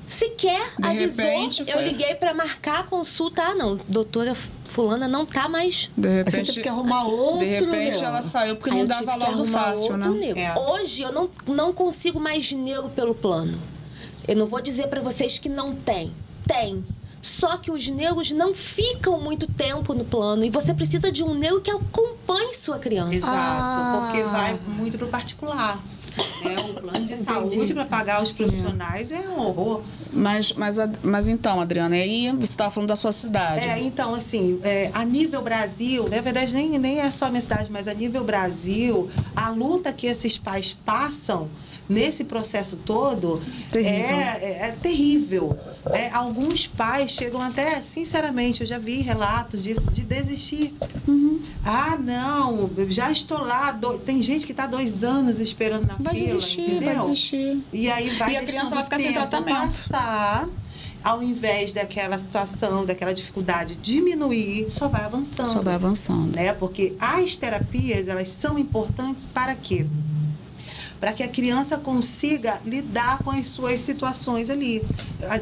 C: sequer avisou. Eu liguei para marcar a consulta. Não, doutora fulana não tá mais.
B: De repente,
A: você teve que arrumar outro.
B: De repente ela saiu porque não dava laudo fácil, né?
C: Hoje eu não consigo mais neuro pelo plano. Eu não vou dizer para vocês que não tem. Tem. Só que os neuros não ficam muito tempo no plano. E você precisa de um neuro que acompanhe sua criança.
D: Exato, porque vai muito pro particular. O plano de saúde para pagar os profissionais é um horror.
B: Mas então, Adriana, aí você estava falando da sua cidade.
D: Então, assim, a nível Brasil, na verdade, nem é só a minha cidade, mas a nível Brasil, a luta que esses pais passam nesse processo todo é terrível. Alguns pais chegam até, sinceramente, eu já vi relatos disso, de desistir. Não, eu já estou lá. Tem gente que está 2 anos esperando na fila, entendeu?
B: Vai desistir.
D: E aí
B: a criança vai ficar sem tratamento.
D: Passar, ao invés daquela situação, daquela dificuldade diminuir, só vai avançando. Né? Porque as terapias, elas são importantes para quê? Para que a criança consiga lidar com as suas situações ali.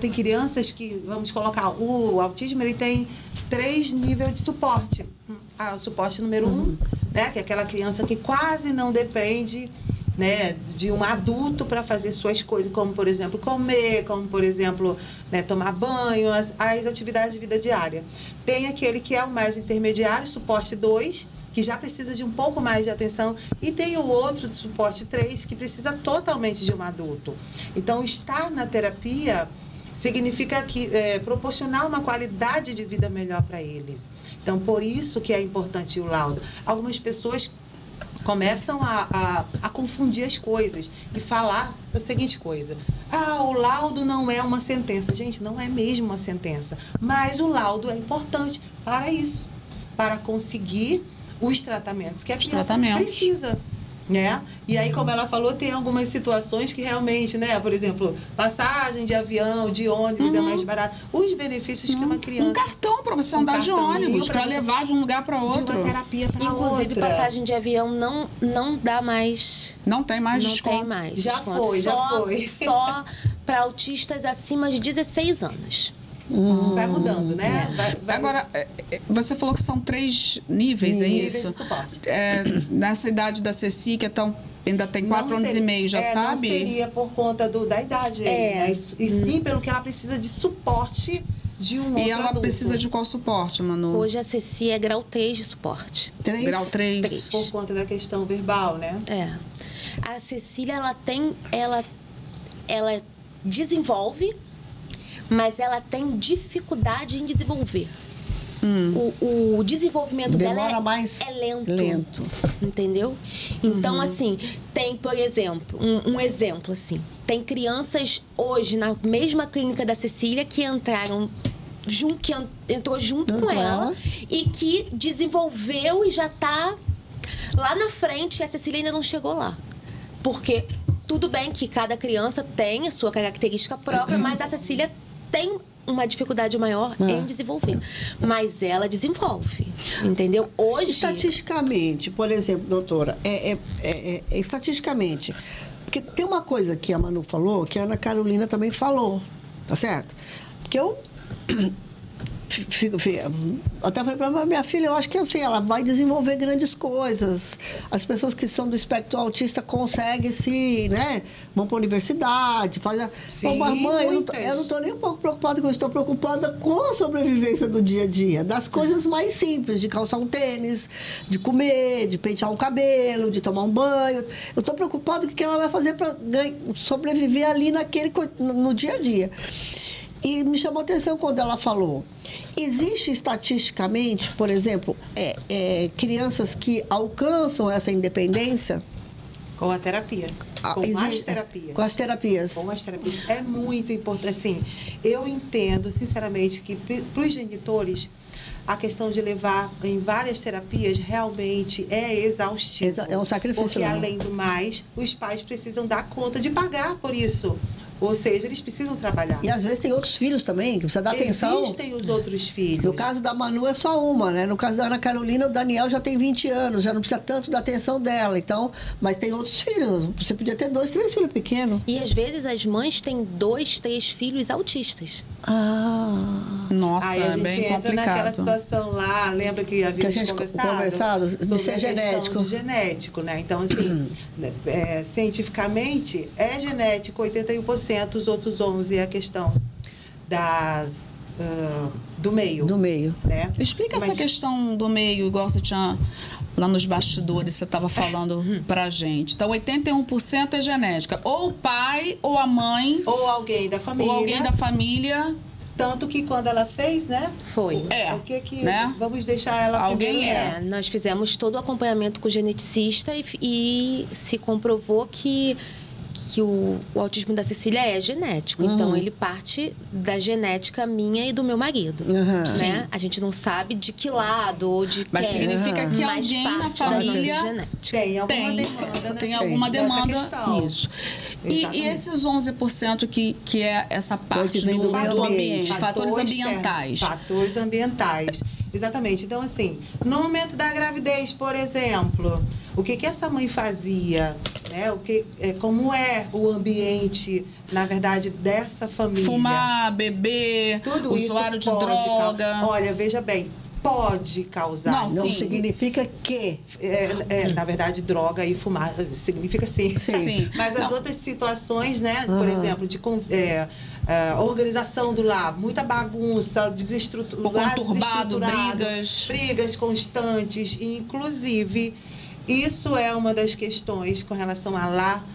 D: Tem crianças que, vamos colocar, o autismo, ele tem 3 níveis de suporte. O suporte número 1 né? Que é aquela criança que quase não depende, né, de um adulto para fazer suas coisas, como, por exemplo, comer, como, por exemplo, né, tomar banho, as atividades de vida diária. Tem aquele que é o mais intermediário, suporte 2, que já precisa de um pouco mais de atenção, e tem o outro, suporte 3, que precisa totalmente de um adulto. Então, estar na terapia significa que proporcionar uma qualidade de vida melhor para eles. Então, por isso que é importante o laudo. Algumas pessoas começam a confundir as coisas e falar a seguinte coisa: o laudo não é uma sentença. Gente, não é mesmo uma sentença, mas o laudo é importante para isso, para conseguir os tratamentos que a criança precisa, né? E aí, como ela falou, tem algumas situações que realmente, né? Por exemplo, passagem de avião, de ônibus é mais barato. Os benefícios que uma criança...
B: Um cartão para você andar de ônibus, para levar de um lugar para outro.
D: De uma terapia para outra.
C: Inclusive, passagem de avião não dá mais...
B: Não tem mais desconto.
C: Não tem mais
D: já
C: desconto.
D: Já foi.
C: Só para autistas acima de 16 anos.
D: Vai mudando, né? Vai...
B: Agora, você falou que são 3 níveis, é isso?
D: De suporte.
B: Nessa idade da Ceci, que ainda tem 4 anos e meio, já sabe?
D: Não seria por conta da idade, né? E sim pelo que ela precisa de suporte de um outro
B: E ela
D: adulto.
B: Precisa de qual suporte, Manu?
C: Hoje a Ceci é grau 3 de suporte.
B: Grau 3.
D: Por conta da questão verbal, né?
C: A Cecília, ela desenvolve, mas ela tem dificuldade em desenvolver. O desenvolvimento dela é lento. Entendeu? Então, assim, tem, por exemplo, um exemplo, assim. Tem crianças hoje na mesma clínica da Cecília que entrou junto com ela e que desenvolveu e já está lá na frente, e a Cecília ainda não chegou lá. Porque tudo bem que cada criança tem a sua característica própria, mas a Cecília tem uma dificuldade maior em desenvolver. Mas ela desenvolve, entendeu? Hoje...
A: Estatisticamente, por exemplo, doutora, estatisticamente, porque tem uma coisa que a Manu falou, que a Ana Carolina também falou, tá certo? Porque eu... Até falei para minha filha, eu acho que assim, ela vai desenvolver grandes coisas. As pessoas que são do espectro autista conseguem vão para a universidade,
D: Sim,
A: mãe, eu não estou nem um pouco preocupada com isso, estou preocupada com a sobrevivência do dia a dia, das coisas mais simples, de calçar um tênis, de comer, de pentear um cabelo, de tomar um banho. Eu estou preocupada com o que ela vai fazer para sobreviver ali no dia a dia. E me chamou a atenção quando ela falou, existe estatisticamente, por exemplo, crianças que alcançam essa independência?
D: Com a terapia.
A: Com as terapias.
D: Com as terapias. É muito importante. Assim, eu entendo, sinceramente, que para os genitores, a questão de levar em várias terapias realmente é exaustivo.
A: É um sacrifício.
D: Porque, além do mais, os pais precisam dar conta de pagar por isso. Ou seja, eles precisam trabalhar.
A: E às vezes tem outros filhos também, que precisa dar atenção.
D: Existem os outros filhos.
A: No caso da Manu é só uma, né? No caso da Ana Carolina, o Daniel já tem 20 anos, já não precisa tanto da atenção dela. Então, mas tem outros filhos. Você podia ter 2, 3 filhos pequenos.
C: E às vezes as mães têm 2, 3 filhos autistas.
B: Nossa,
D: aí a gente
B: bem
D: entra
B: complicado.
D: naquela situação lá, lembra que havia
A: conversado
D: sobre
A: de ser genético.
D: De genético, né? Então, assim, cientificamente é genético 81%, os outros 11% é a questão do meio.
A: Do meio.
D: Né?
B: Explica essa questão do meio, igual você tinha lá nos bastidores, você estava falando pra gente. Então, 81% é genética. Ou o pai, ou a mãe.
D: Ou alguém da família. Tanto que quando ela fez, né?
C: Foi.
D: O que né? Vamos deixar ela
B: alguém
D: primeiro.
C: Nós fizemos todo o acompanhamento com o geneticista e se comprovou que o autismo da Cecília é genético. Então, ele parte da genética minha e do meu marido. Né? A gente não sabe de que lado ou de
B: Mas
C: quem.
B: significa que alguém na família tem alguma demanda nisso. E esses 11% que é essa parte do ambiente, fatores ambientais.
D: Fatores ambientais. Exatamente. Então, assim, no momento da gravidez, por exemplo, o que essa mãe fazia? Né? Como é o ambiente, na verdade, dessa família?
B: Fumar, beber,
D: tudo
B: usuário de droga.
D: Olha, veja bem, pode causar.
A: Não significa que.
D: Na verdade, droga e fumar significa sim.
B: Sim.
D: Mas as outras situações, né? Por exemplo, de organização do lar, muita bagunça,
B: conturbado,
D: brigas constantes, inclusive. Isso é uma das questões com relação a lar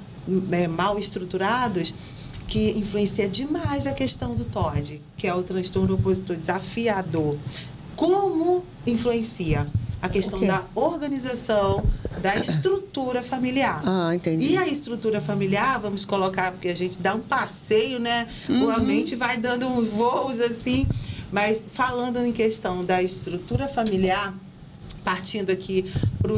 D: mal estruturados, que influencia demais a questão do TOD, que é o transtorno opositor desafiador. Como influencia? A questão da organização, da estrutura familiar.
A: Entendi.
D: E a estrutura familiar, vamos colocar, porque a gente dá um passeio, né? A mente vai dando uns voos assim, mas falando em questão da estrutura familiar, partindo aqui para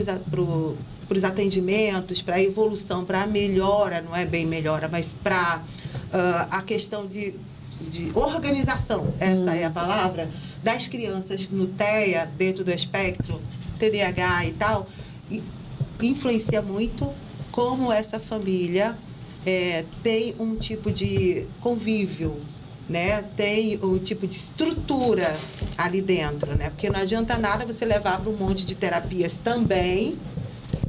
D: os atendimentos, para a evolução, para a melhora, não é bem melhora, mas para a questão de organização, essa é a palavra, das crianças no TEA, dentro do espectro, TDAH e tal, influencia muito como essa família tem um tipo de convívio, né? Tem um tipo de estrutura ali dentro, né? Porque não adianta nada você levar para um monte de terapias também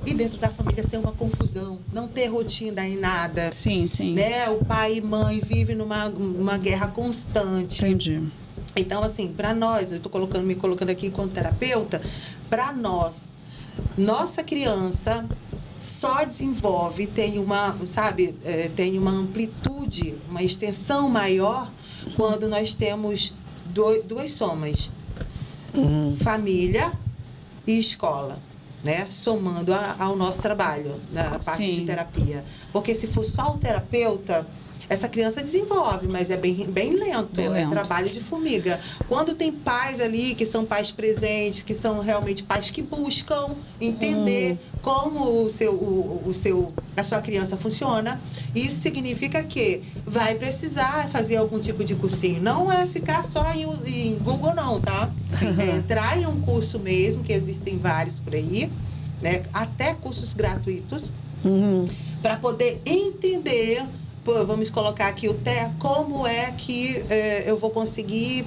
D: e dentro da família ser uma confusão, não ter rotina em nada.
B: Sim.
D: Né? O pai e mãe vivem numa guerra constante.
B: Entendi.
D: Então, assim, para nós, eu estou me colocando aqui enquanto terapeuta, para nós, nossa criança só desenvolve, tem uma amplitude, uma extensão maior quando nós temos duas somas, família e escola, né? Somando ao nosso trabalho na parte de terapia. Porque se for só o terapeuta, essa criança desenvolve, mas é bem lento, é trabalho de formiga. Quando tem pais ali, que são pais presentes, que são realmente pais que buscam entender como a sua criança funciona, isso significa que vai precisar fazer algum tipo de cursinho. Não é ficar só em Google, não, tá? É entrar em um curso mesmo, que existem vários por aí, né? Até cursos gratuitos, para poder entender. Vamos colocar aqui o TEA, como é que eu vou conseguir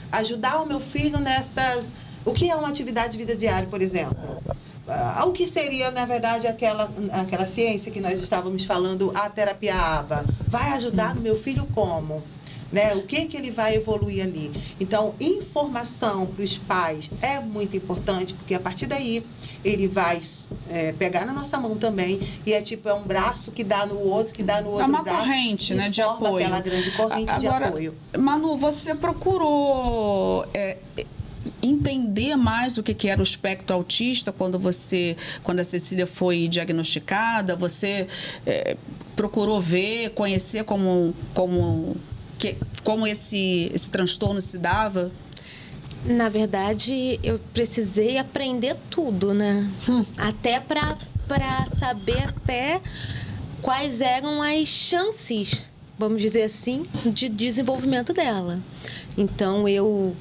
D: ajudar o meu filho nessas... O que é uma atividade de vida diária, por exemplo? O que seria, na verdade, aquela ciência que nós estávamos falando, a terapia ABA? Vai ajudar no meu filho como? Né? O que ele vai evoluir ali? Então, informação para os pais é muito importante, porque a partir daí ele vai pegar na nossa mão também, e é um braço que dá no outro, que dá no outro braço.
B: É uma corrente, né, de apoio.
D: Aquela grande corrente de apoio.
B: Manu, você procurou entender mais o que era o espectro autista quando a Cecília foi diagnosticada? Você procurou ver, conhecer como esse transtorno se dava?
C: Na verdade, eu precisei aprender tudo, né? Até para saber até quais eram as chances, vamos dizer assim, de desenvolvimento dela. Então, eu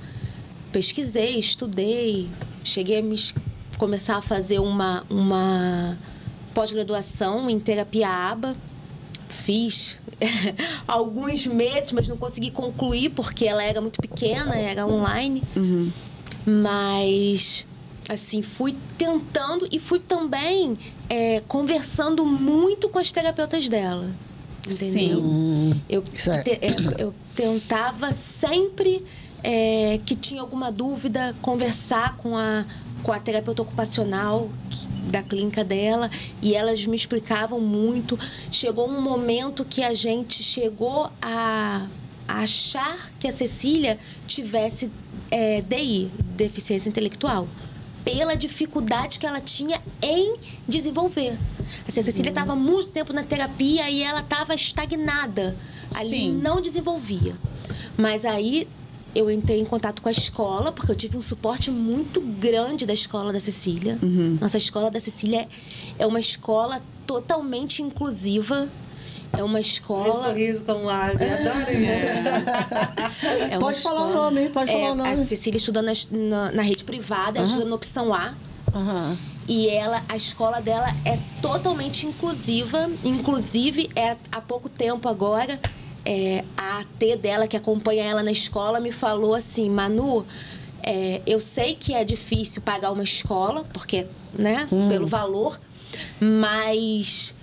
C: pesquisei, estudei, cheguei a começar a fazer uma pós-graduação em terapia ABA. Fiz alguns meses, mas não consegui concluir porque ela era muito pequena, era online. Mas, assim, fui tentando e fui também conversando muito com as terapeutas dela. Entendeu?
B: Sim.
C: Eu tentava sempre que tinha alguma dúvida, conversar com a terapeuta ocupacional da clínica dela, e elas me explicavam muito. Chegou um momento que a gente chegou a achar que a Cecília tivesse DI, deficiência intelectual, pela dificuldade que ela tinha em desenvolver. Assim, a Cecília estava muito tempo na terapia e ela estava estagnada. Ali não desenvolvia. Mas aí eu entrei em contato com a escola, porque eu tive um suporte muito grande da escola da Cecília. Nossa escola da Cecília é uma escola totalmente inclusiva. É uma escola...
D: Esse sorriso como árvore, adorei.
A: Pode falar o nome, pode falar o nome.
C: A Cecília estuda na rede privada, ela estuda na opção A. E a escola dela é totalmente inclusiva. Inclusive, há pouco tempo agora... a AT dela, que acompanha ela na escola, me falou assim: Manu, Eu sei que é difícil pagar uma escola, porque, né, pelo valor, mas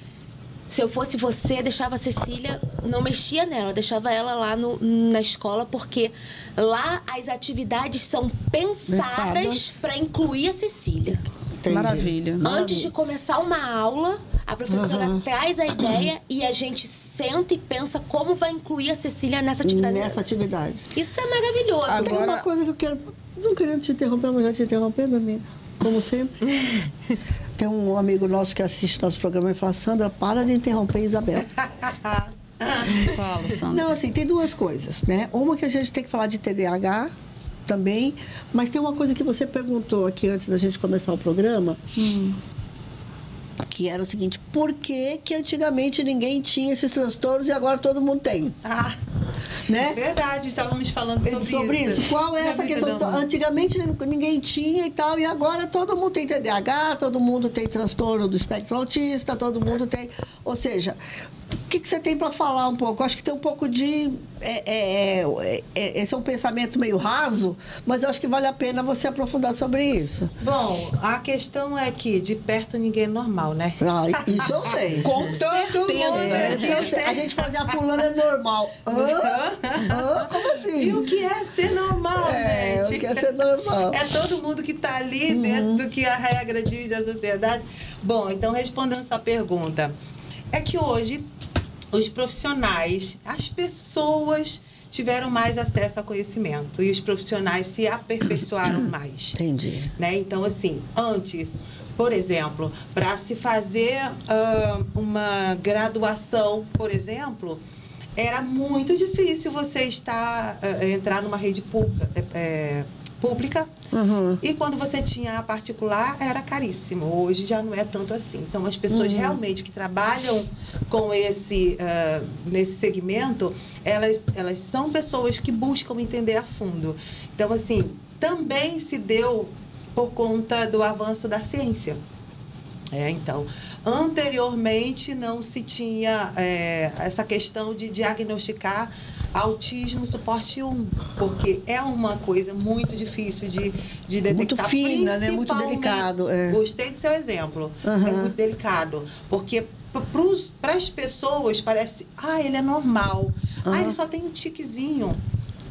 C: se eu fosse você, deixava a Cecília, não mexia nela, deixava ela lá na escola, porque lá as atividades são pensadas para incluir a Cecília.
A: Entendi.
B: Maravilha.
C: Antes de começar uma aula, a professora traz a ideia e a gente senta e pensa como vai incluir a Cecília nessa atividade. Isso é maravilhoso.
A: Agora, tem uma coisa que eu quero... Não querendo te interromper, mas já te interrompendo, amiga. Como sempre. Tem um amigo nosso que assiste nosso programa e fala: Sandra, para de interromper Isabel.
B: Fala, Sandra.
A: Não, assim, tem duas coisas, né? Uma que a gente tem que falar de TDAH também, mas tem uma coisa que você perguntou aqui antes da gente começar o programa, que era o seguinte: por que antigamente ninguém tinha esses transtornos e agora todo mundo tem? Né?
D: Verdade, estávamos falando sobre
A: isso. Qual é essa questão? Antigamente ninguém tinha e tal, e agora todo mundo tem TDAH, todo mundo tem transtorno do espectro autista, todo mundo tem... Ou seja, o que você tem para falar um pouco? Eu acho que tem um pouco de... esse é um pensamento meio raso, mas eu acho que vale a pena você aprofundar sobre isso.
D: Bom, a questão é que de perto ninguém é normal, né?
A: Isso eu sei.
B: Com certeza.
A: A gente fazia a fulana normal. Como assim?
D: E o que é ser normal, gente?
A: O que é ser normal?
D: É todo mundo que está ali dentro do que a regra diz da sociedade. Bom, então respondendo essa pergunta, é que hoje os profissionais, as pessoas tiveram mais acesso a conhecimento e os profissionais se aperfeiçoaram mais.
A: Entendi.
D: Né? Então, assim, antes, por exemplo, para se fazer uma graduação, por exemplo, era muito difícil você entrar numa rede pública. E quando você tinha a particular, era caríssimo. Hoje já não é tanto assim. Então, as pessoas realmente que trabalham com nesse segmento, elas são pessoas que buscam entender a fundo. Então, assim, também se deu por conta do avanço da ciência. Então, anteriormente não se tinha essa questão de diagnosticar autismo suporte 1, porque é uma coisa muito difícil de detectar.
A: Muito fina, né? Muito delicado.
D: Gostei do seu exemplo. É muito delicado, porque para as pessoas parece, ele é normal. Ele só tem um tiquezinho.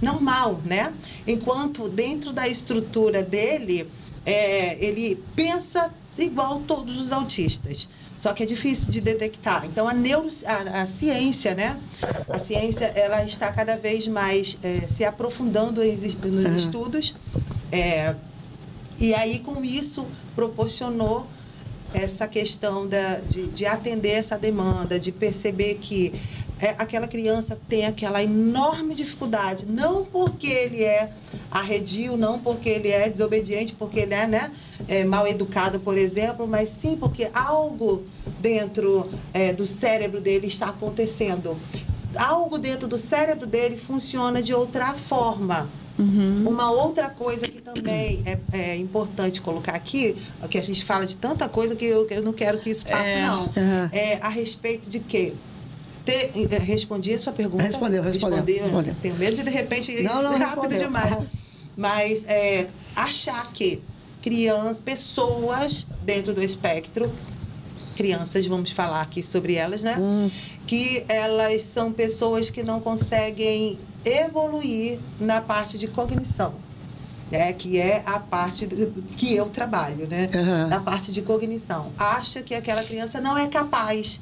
D: Normal, né? Enquanto dentro da estrutura dele, ele pensa igual todos os autistas. Só que é difícil de detectar. Então, a ciência, né? A ciência, ela está cada vez mais se aprofundando nos estudos. E aí, com isso, proporcionou essa questão de atender essa demanda, de perceber que aquela criança tem aquela enorme dificuldade, não porque ele é arredio, não porque ele é desobediente, porque ele é mal educado, por exemplo, mas sim porque algo dentro do cérebro dele está acontecendo. Algo dentro do cérebro dele funciona de outra forma. Uma outra coisa que também é importante colocar aqui, que a gente fala de tanta coisa que eu não quero que isso passe, não. É a respeito de quê? Respondi a sua pergunta?
A: Respondeu.
D: Tenho medo de repente, ir rápido demais. Mas achar que pessoas dentro do espectro, crianças, vamos falar aqui sobre elas, né? Que elas são pessoas que não conseguem evoluir na parte de cognição, né? Que é a parte que eu trabalho, né? Na parte de cognição. Acha que aquela criança não é capaz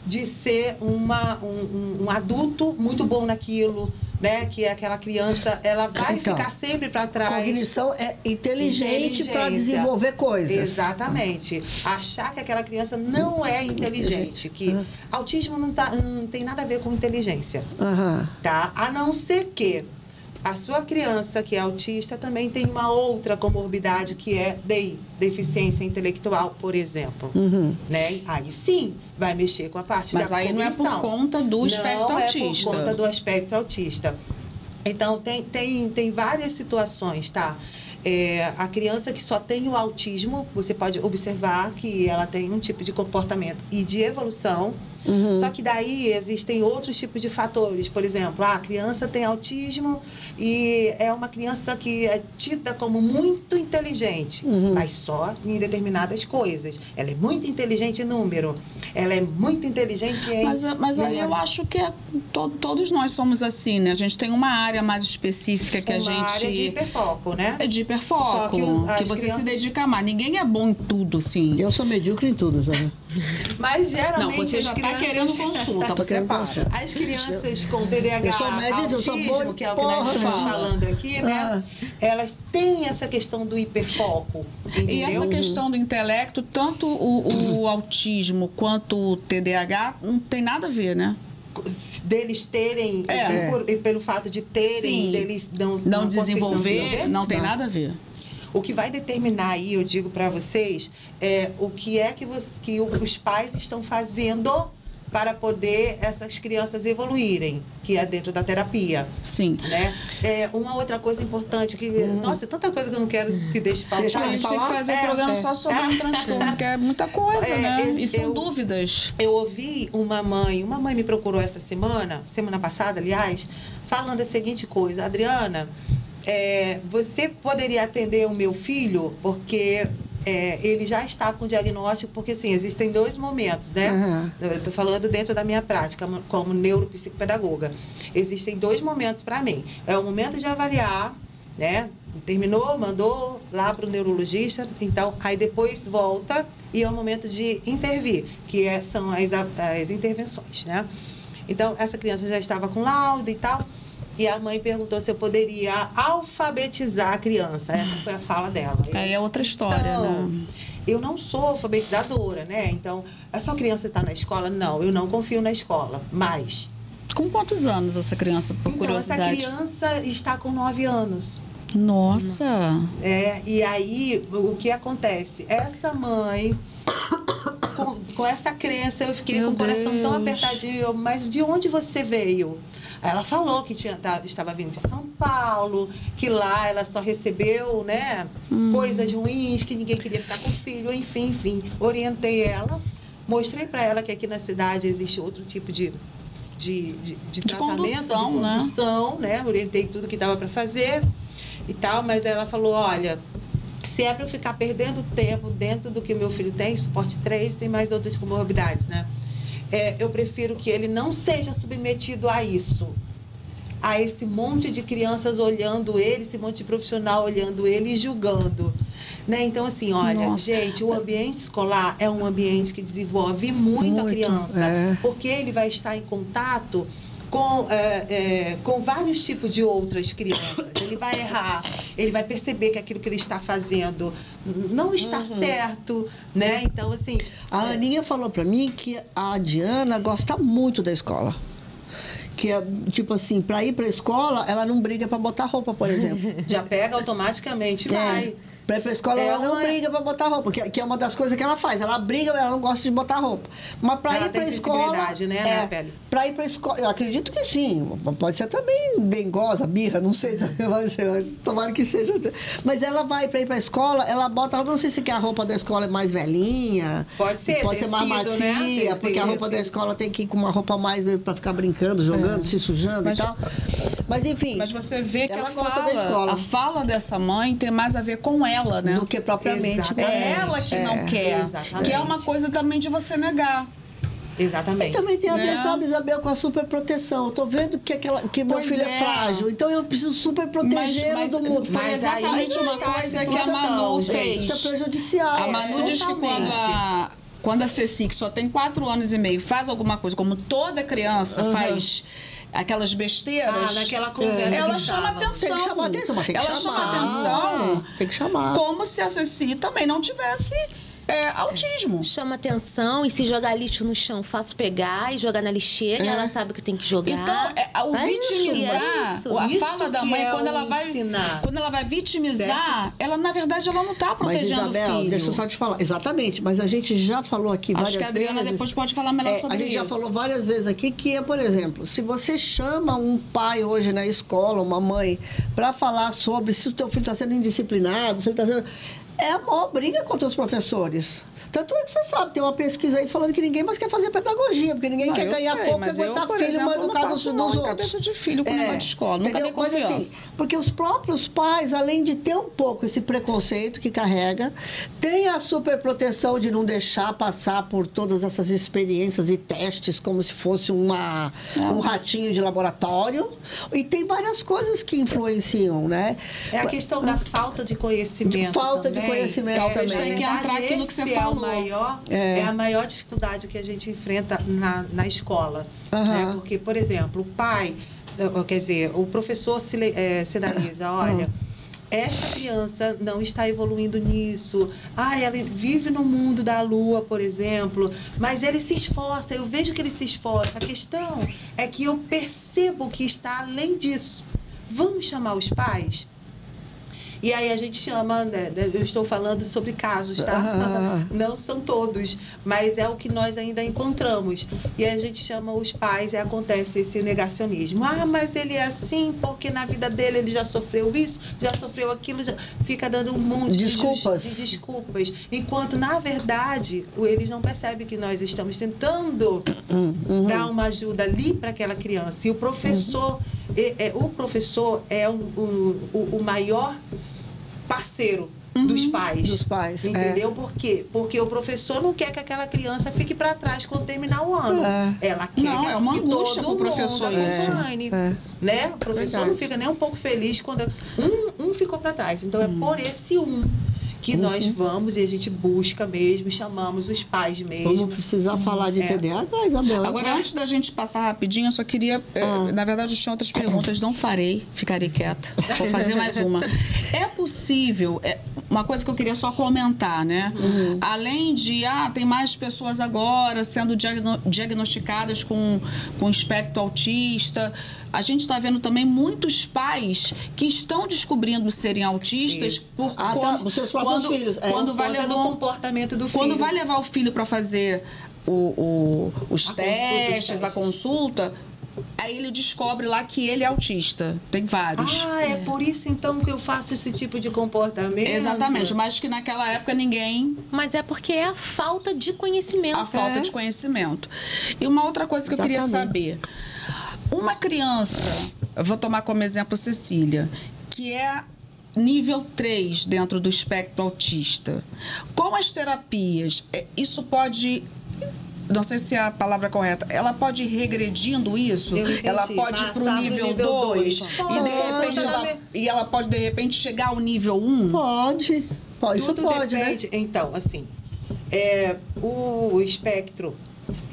D: de ser um adulto muito bom naquilo, né? Que aquela criança, ela vai ficar sempre para trás.
A: Cognição é inteligente para desenvolver coisas.
D: Exatamente. Achar que aquela criança não é inteligente, que autismo não tem nada a ver com inteligência, tá? A não ser que a sua criança que é autista também tem uma outra comorbidade que é DI, deficiência intelectual, por exemplo. Né? Aí sim, vai mexer com a parte da cognição.
B: Mas aí não é por conta do espectro autista.
D: Não é por conta do espectro autista. Então, tem várias situações, tá? A criança que só tem o autismo, você pode observar que ela tem um tipo de comportamento e de evolução. Só que daí existem outros tipos de fatores. Por exemplo, a criança tem autismo e é uma criança que é tida como muito inteligente, mas só em determinadas coisas. Ela é muito inteligente em número, ela é muito inteligente em...
B: Mas aí eu acho que todos nós somos assim, né? A gente tem uma área mais específica que a gente...
D: Uma área de hiperfoco, né?
B: É de hiperfoco,
D: só que
B: você crianças... se dedica mais. Ninguém é bom em tudo, sim.
A: Eu sou medíocre em tudo, sabe?
D: Mas geralmente...
B: Não, você já está querendo consulta, você para.
D: As crianças com TDAH, autismo, que é o que nós estamos falando aqui, né? Elas têm essa questão do hiperfoco. Entendeu?
B: E essa questão do intelecto, tanto o autismo quanto o TDAH, não tem nada a ver, né?
D: Deles terem, pelo fato de terem, sim, deles
B: não desenvolver, não tem nada a ver.
D: O que vai determinar aí, eu digo para vocês, é o que é que os pais estão fazendo para poder essas crianças evoluírem, que é dentro da terapia.
B: Sim.
D: Né? Uma outra coisa importante, que nossa, tanta coisa que eu não quero que deixe falar.
B: A gente tem que fazer um programa só sobre um transtorno, que é muita coisa, né? E são dúvidas.
D: Eu ouvi uma mãe me procurou essa semana passada, aliás, falando a seguinte coisa: Adriana, você poderia atender o meu filho, porque ele já está com diagnóstico, porque assim, existem 2 momentos, né? Eu estou falando dentro da minha prática como neuropsicopedagoga. Existem 2 momentos para mim. É o momento de avaliar, né? Terminou, mandou lá para o neurologista, então aí depois volta e é o momento de intervir, que são as intervenções, né? Então, essa criança já estava com laudo e tal. E a mãe perguntou se eu poderia alfabetizar a criança. Essa foi a fala dela.
B: É outra história, então, né?
D: Eu não sou alfabetizadora, né? Então, a sua criança está na escola? Não, eu não confio na escola. Mas...
B: Com quantos anos essa criança, por curiosidade?
D: Essa criança está com 9 anos.
B: Nossa!
D: E aí, o que acontece? Essa mãe... Com essa crença, eu fiquei com o coração tão apertadinho. Mas de onde você veio? Ela falou que estava vindo de São Paulo, que lá ela só recebeu, né, coisas ruins, que ninguém queria ficar com o filho, enfim. Orientei ela, mostrei para ela que aqui na cidade existe outro tipo de tratamento, de condução, né? Orientei tudo que dava para fazer e tal, mas ela falou, olha, se é para eu ficar perdendo tempo dentro do que meu filho tem, suporte 3, tem mais outras comorbidades, né? Eu prefiro que ele não seja submetido a isso, a esse monte de crianças olhando ele, esse monte de profissional olhando ele e julgando, né? Então, assim, olha, gente, o ambiente escolar é um ambiente que desenvolve muito a criança, porque ele vai estar em contato com vários tipos de outras crianças. Ele vai errar, ele vai perceber que aquilo que ele está fazendo não está certo, né? Então, assim...
A: A Aninha falou para mim que a Diana gosta muito da escola. Que é, tipo assim, para ir para a escola, ela não briga para botar roupa, por exemplo.
D: Já pega automaticamente e vai.
A: Para ir para a escola, ela não briga para botar roupa, que é uma das coisas que ela faz. Ela briga, ela não gosta de botar roupa. Mas para ir para a escola...
D: né, na pele.
A: Para ir para a escola, eu acredito que sim. Pode ser também dengosa, birra, não sei. Mas tomara que seja. Mas ela vai para ir para a escola, ela bota roupa, não sei se que a roupa da escola é mais velhinha.
D: Pode ser
A: mais macia, né? Porque a roupa da escola tem que ir com uma roupa mais para ficar brincando, jogando, se sujando e tal. Mas enfim.
B: Mas você vê que a fala dessa mãe tem mais a ver com ela, né?
A: Do que propriamente com ela.
B: É ela que não quer. Exatamente. Que é uma coisa também de você negar.
D: Exatamente.
A: E também tem a ver, sabe, Isabel, com a superproteção. Eu tô vendo que meu filho é frágil, então eu preciso super protegê-lo do mundo.
B: Foi exatamente uma coisa que a Manu fez.
A: Isso é prejudicial.
B: A Manu diz que quando a Ceci, que só tem 4 anos e meio, faz alguma coisa, como toda criança faz... Aquelas besteiras.
D: Naquela conversa.
B: Ela chama atenção.
A: Tem que chamar atenção, mas tem que chamar.
B: Ela chama atenção.
A: Tem que chamar.
B: Como se a Ceci também não tivesse autismo.
C: Chama atenção, e se jogar lixo no chão, faço pegar e jogar na lixeira, ela sabe que tem que jogar.
B: Então, o vitimizar, a fala da mãe, quando ela vai vitimizar, certo? Ela, na verdade, ela não está protegendo o filho.
A: Deixa eu só te falar. Exatamente, mas a gente já falou aqui várias vezes. Acho que a Adriana
B: depois pode falar melhor sobre isso.
A: A gente já falou várias vezes aqui que é, por exemplo, se você chama um pai hoje na escola, uma mãe, para falar sobre se o teu filho está sendo indisciplinado, se ele está sendo... É a maior briga contra os professores. Tanto é que você sabe, tem uma pesquisa aí falando que ninguém mais quer fazer pedagogia, porque ninguém quer ganhar pouco e aguentar filho mal educado dos outros.
B: Cabeça de filho quando vai de escola, nunca dei confiança. Mas, assim,
A: porque os próprios pais, além de ter um pouco esse preconceito que carrega, tem a superproteção de não deixar passar por todas essas experiências e testes como se fosse um ratinho de laboratório. E tem várias coisas que influenciam, né?
D: É a questão da falta de conhecimento.
A: Falta de conhecimento também.
B: Tem que entrar aquilo que você falou.
D: É a maior dificuldade que a gente enfrenta na escola. Né? Porque, por exemplo, o pai, quer dizer, o professor sinaliza, olha, esta criança não está evoluindo nisso. Ela vive no mundo da lua, por exemplo, mas ele se esforça, eu vejo que ele se esforça. A questão é que eu percebo que está além disso. Vamos chamar os pais? E aí a gente chama, né, eu estou falando sobre casos, tá? Não são todos, mas é o que nós ainda encontramos. E aí a gente chama os pais e acontece esse negacionismo. Mas ele é assim porque na vida dele ele já sofreu isso, já sofreu aquilo, fica dando um monte de desculpas. Enquanto, na verdade, eles não percebem que nós estamos tentando dar uma ajuda ali para aquela criança. E o professor, é o maior parceiro dos pais. Entendeu? Por quê? Porque o professor não quer que aquela criança fique para trás quando terminar o ano. Ela quer
B: é uma angústia para o professor
D: acompanhe. Né? O professor não fica nem um pouco feliz quando um ficou para trás. Então, é por esse que nós vamos e a gente busca mesmo, chamamos os pais mesmo.
A: Vamos precisar falar de TDAH, Isabel.
B: Agora, antes da gente passar rapidinho, eu só queria... na verdade, eu tinha outras perguntas, não farei, ficarei quieta. Vou fazer mais uma. É possível... uma coisa que eu queria só comentar, né? Além de, tem mais pessoas agora sendo diagnosticadas com espectro autista... A gente está vendo também muitos pais que estão descobrindo serem autistas por
A: os seus próprios filhos.
D: Quando vai levar o comportamento do filho.
B: Quando vai levar o filho para fazer os testes, a consulta, aí ele descobre lá que ele é autista. Tem vários.
D: É por isso então que eu faço esse tipo de comportamento?
B: Exatamente, mas que naquela época ninguém...
C: Mas é porque é a falta de conhecimento.
B: A falta de conhecimento. E uma outra coisa que eu queria saber... Uma criança, eu vou tomar como exemplo Cecília, que é nível 3 dentro do espectro autista. Com as terapias, isso pode... Não sei se é a palavra correta. Ela pode ir regredindo isso? Ela pode ir para o nível 2? E ela pode, de repente, chegar ao nível 1?
A: Pode. Isso pode,
D: depende, né? Então, assim, o espectro...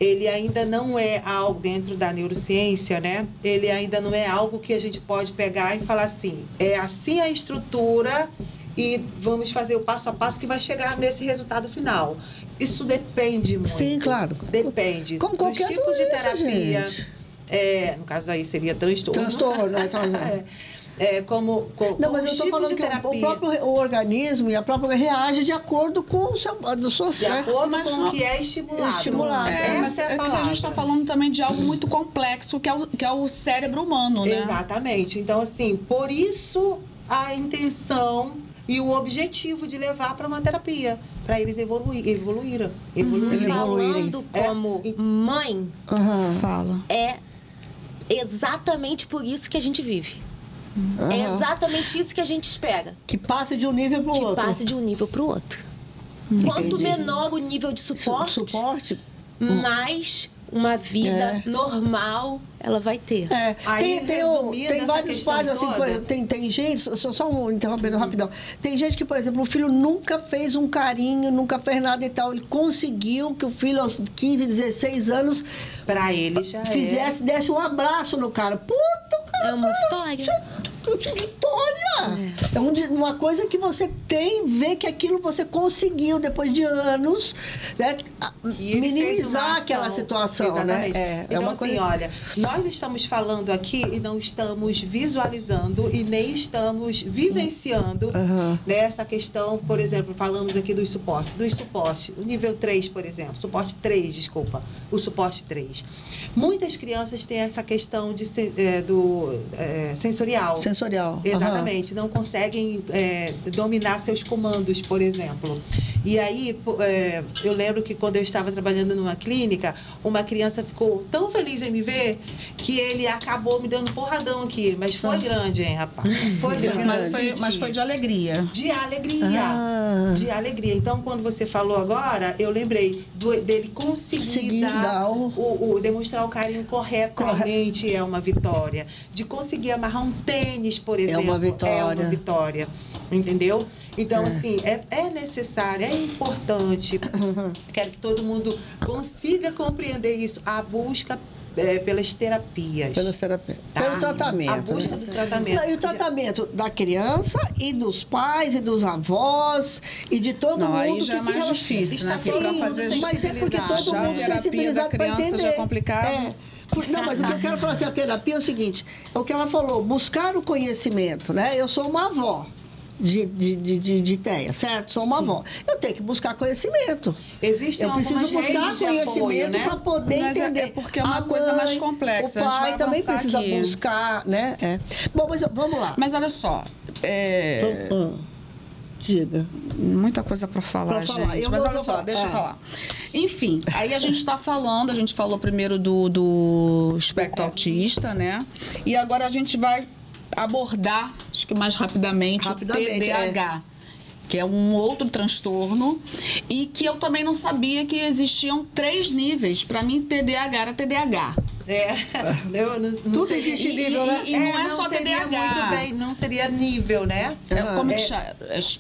D: ele ainda não é algo dentro da neurociência, né? Ele ainda não é algo que a gente pode pegar e falar assim, é assim a estrutura e vamos fazer o passo a passo que vai chegar nesse resultado final. Isso depende muito.
A: Sim, claro.
D: Depende.
A: Como qualquer
D: tipos de terapia.
A: Gente.
D: No caso aí seria transtorno.
A: Transtorno, né?
D: Não, mas eu estou falando que o próprio organismo e a própria reage de acordo com o seu... De acordo com o que é estimulado.
B: Mas a gente está falando também de algo muito complexo, que é o cérebro humano, né?
D: Exatamente. Então, assim, por isso a intenção e o objetivo de levar para uma terapia, para eles evoluírem.
C: Falando como mãe,
B: fala.
C: É exatamente por isso que a gente vive. É exatamente isso que a gente espera.
A: Que passe de um nível para o outro.
C: Que passe de um nível para o outro. Quanto menor o nível de suporte, mais uma vida normal ela vai ter.
A: Tem vários pais, assim, por exemplo, tem gente, só interrompendo rapidão, tem gente que, por exemplo, o filho nunca fez um carinho, nunca fez nada e tal, ele conseguiu que o filho aos 15, 16 anos
D: pra ele já
A: desse um abraço no cara. Puta, o cara
C: é uma história.
A: vitória. É uma coisa que você vê que aquilo você conseguiu, depois de anos, né, minimizar aquela situação.
D: Exatamente.
A: Né?
D: Então,
A: uma
D: assim,
A: coisa...
D: olha, nós estamos falando aqui e não estamos visualizando e nem estamos vivenciando nessa questão, por exemplo, falamos aqui dos suportes, o nível 3, por exemplo, o suporte 3. Muitas crianças têm essa questão do sensorial.
A: Sensorial.
D: Exatamente, não conseguem dominar seus comandos, por exemplo. E aí, eu lembro que quando eu estava trabalhando numa clínica, uma criança ficou tão feliz em me ver que ele acabou me dando porradão aqui. Mas foi grande, hein, rapaz? Foi grande.
B: Mas foi de alegria.
D: De alegria. De alegria. Então, quando você falou agora, eu lembrei dele conseguir demonstrar o carinho corretamente é uma vitória. De conseguir amarrar um tênis, por exemplo,
A: é uma
D: vitória. Entendeu? Então, assim, é necessário, é importante. Quero que todo mundo consiga compreender isso. A busca pelas terapias.
A: Tá? Pelo tratamento.
D: A busca do tratamento.
A: E o tratamento da criança e dos pais e dos avós e de todo mundo
B: aí já
A: que
B: é mais difícil, né?
A: Mas é porque todo mundo sensibilizado para entender.
B: Já é complicado.
A: Não, mas o que eu quero falar assim, a terapia é o seguinte, é o que ela falou, buscar o conhecimento, né? Eu sou uma avó de Teia, certo? Sou uma avó. Eu tenho que buscar conhecimento.
D: Eu preciso buscar
A: conhecimento para poder entender.
B: É porque é uma coisa mais complexa.
A: O pai também precisa buscar, né? Bom, mas vamos lá.
B: Mas olha só.
A: Diga.
B: Muita coisa para falar, gente. Mas olha só, deixa eu falar. Enfim, aí a gente está falando, a gente falou primeiro do espectro autista, né? E agora a gente vai abordar, acho que mais rapidamente o TDAH, que é um outro transtorno e que eu também não sabia que existiam 3 níveis. Para mim, TDAH era TDAH.
A: Tudo existe nível, né?
B: E não é só TDAH.
D: Muito bem, não seria nível, né?
B: Como que chama?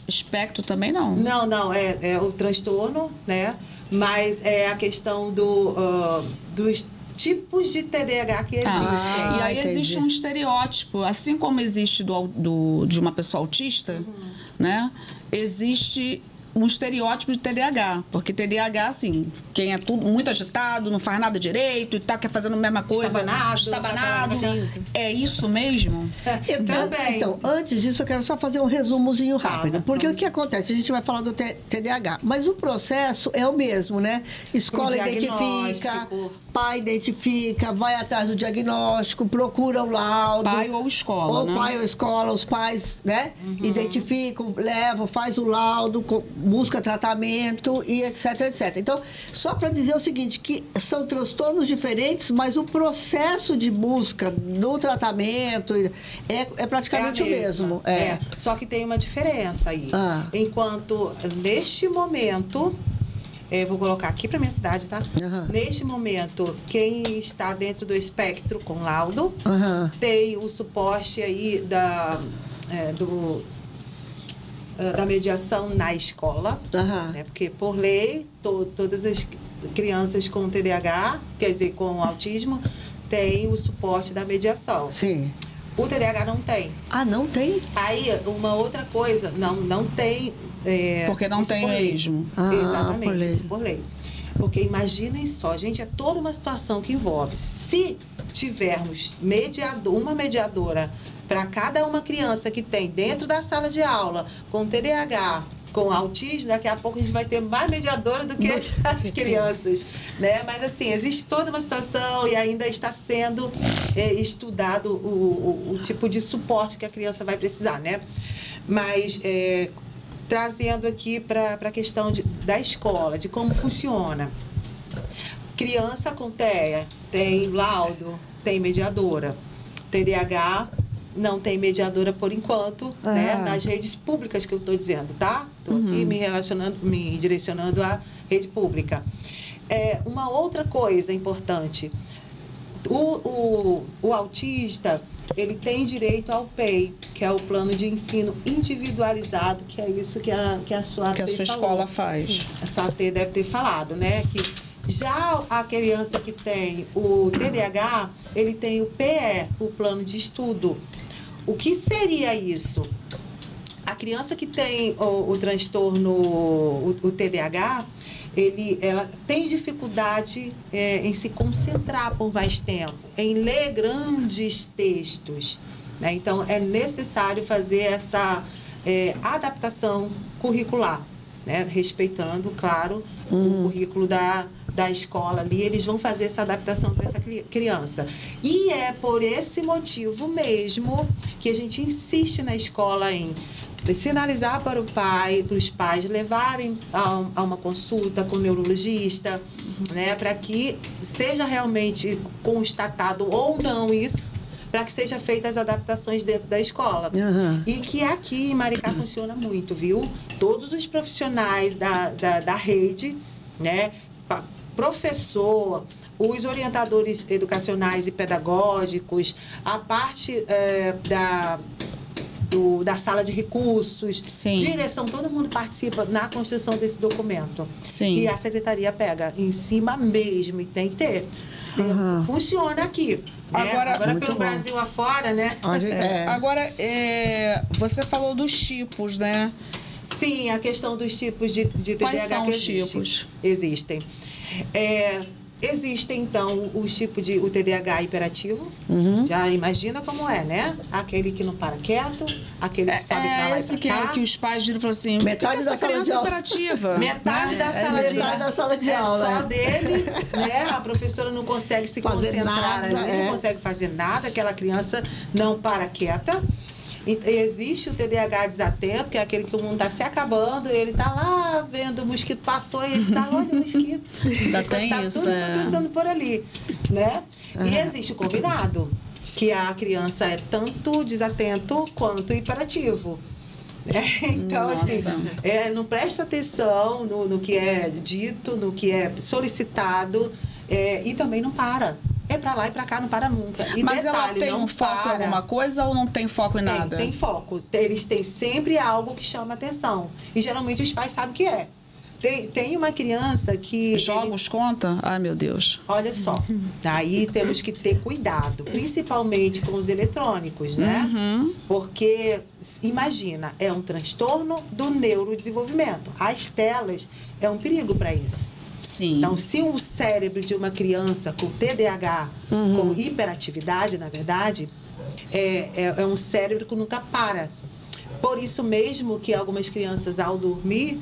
B: Espectro também não?
D: Não, é o transtorno, né? Mas é a questão dos tipos de TDAH que existem.
B: E aí existe um estereótipo, assim como existe de uma pessoa autista, né? Existe um estereótipo de TDAH, porque TDAH, assim, quem é tudo muito agitado, não faz nada direito e tá fazendo a mesma coisa, estabanado. É isso mesmo?
A: Então, antes disso, eu quero só fazer um resumozinho rápido, porque o que acontece? A gente vai falar do TDAH, mas o processo é o mesmo, né? Escola identifica, pai identifica, vai atrás do diagnóstico, procura o laudo.
B: Pai ou escola, né?
A: Pai ou escola, os pais, né? Identificam, levam, faz o laudo, busca tratamento e etc, etc. Então, só para dizer o seguinte, que são transtornos diferentes, mas o processo de busca do tratamento é praticamente o mesmo.
D: Só que tem uma diferença aí. Enquanto, neste momento... vou colocar aqui para minha cidade, tá? Neste momento, quem está dentro do espectro com laudo tem o suporte aí da mediação na escola, né? Porque por lei todas as crianças com TDAH, quer dizer, com autismo, têm o suporte da mediação.
A: Sim.
D: O TDAH não tem.
A: Não tem?
D: Aí, uma outra coisa, não tem...
B: porque não tem mesmo.
D: Exatamente, isso por lei. Porque imaginem só, gente, é toda uma situação que envolve. Se tivermos uma mediadora para cada uma criança que tem dentro da sala de aula com TDAH, com autismo, daqui a pouco a gente vai ter mais mediadora do que as crianças, né? Mas assim, existe toda uma situação e ainda está sendo estudado o tipo de suporte que a criança vai precisar, né? Mas trazendo aqui para a questão da escola, de como funciona. Criança com TEA tem laudo, tem mediadora. TDAH não tem mediadora por enquanto, né? Nas redes públicas que eu estou dizendo, tá? Estou aqui me direcionando à rede pública. Uma outra coisa importante, o autista, ele tem direito ao PEI, que é o plano de ensino individualizado, que é isso que a sua
B: escola faz.
D: A sua AT deve ter falado, né? Que já a criança que tem o TDAH, ele tem o PE, o plano de estudo. O que seria isso? A criança que tem o transtorno, o TDAH, ela tem dificuldade em se concentrar por mais tempo, em ler grandes textos, né? Então, é necessário fazer essa adaptação curricular, né? Respeitando, claro, o currículo da escola ali, eles vão fazer essa adaptação para essa criança. E é por esse motivo mesmo que a gente insiste na escola em sinalizar para os pais levarem a uma consulta com o neurologista, né, para que seja realmente constatado ou não isso, para que sejam feitas as adaptações dentro da escola. E que aqui em Maricá funciona muito, viu? Todos os profissionais da rede, né, professor, os orientadores educacionais e pedagógicos, a parte da sala de recursos,
B: Sim.
D: direção, todo mundo participa na construção desse documento.
B: Sim.
D: E a secretaria pega em cima mesmo, e tem que ter. Funciona aqui. Né? Agora pelo Brasil afora, né?
B: Agora, você falou dos tipos, né?
D: Sim, a questão dos tipos de TDAH.
B: Quais são os tipos?
D: Existem. Existem, então, os tipos de o TDAH hiperativo. Já imagina como é, né? Aquele que não para quieto, aquele que sobe pra lá e pra cá.
B: Que os pais viram e falam assim,
A: metade da sala de aula.
B: Hiperativa?
D: Metade da sala de aula. É só dele, né? A professora não consegue se concentrar ali, não consegue fazer nada, aquela criança não para quieta. Existe o TDAH desatento, que é aquele que o mundo está se acabando, ele está lá vendo o mosquito passou e ele está, olha o mosquito.
B: Ainda tem
D: tá
B: isso,
D: tudo acontecendo por ali, né? E existe o combinado, que a criança é tanto desatento quanto hiperativo. Então, assim, não presta atenção no que é dito, no que é solicitado, e também não para. É pra lá e pra cá, não para nunca. E
B: mas
D: detalhe,
B: ela tem um foco em alguma coisa ou não tem foco em nada?
D: Tem foco. Eles têm sempre algo que chama atenção. E geralmente os pais sabem o que é. Tem uma criança que...
B: Jogos conta? Ai, meu Deus.
D: Olha só. Daí temos que ter cuidado. Principalmente com os eletrônicos, né? Porque, imagina, é um transtorno do neurodesenvolvimento. As telas é um perigo para isso.
B: Sim.
D: Então, se o cérebro de uma criança com TDAH, com hiperatividade, na verdade, é um cérebro que nunca para. Por isso mesmo que algumas crianças, ao dormir,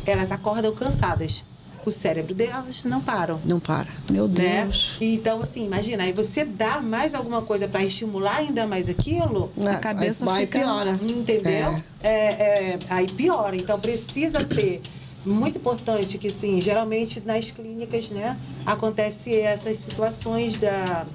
D: elas acordam cansadas. O cérebro delas não param.
A: Não para.
B: Meu Deus.
D: Né? Então, assim, imagina, aí você dá mais alguma coisa para estimular ainda mais aquilo,
B: a cabeça
A: vai
B: fica...
A: piora.
D: Entendeu? Aí piora. Então, precisa ter... Muito importante que, sim, geralmente nas clínicas, né, acontece essas situações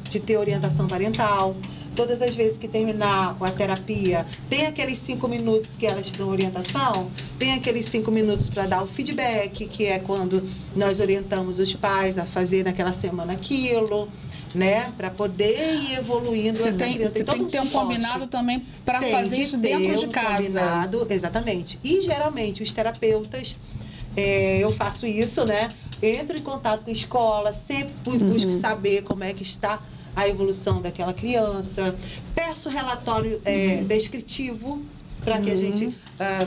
D: de ter orientação parental. Todas as vezes que terminar a terapia, tem aqueles 5 minutos que elas te dão orientação, tem aqueles 5 minutos para dar o feedback, que é quando nós orientamos os pais a fazer naquela semana aquilo, né, para poder ir evoluindo.
B: Você tem que ter um combinado também para fazer isso dentro de casa.
D: Combinado, exatamente. E geralmente os terapeutas, eu faço isso, né? Entro em contato com a escola, sempre busco saber como é que está a evolução daquela criança. Peço relatório descritivo para que a gente,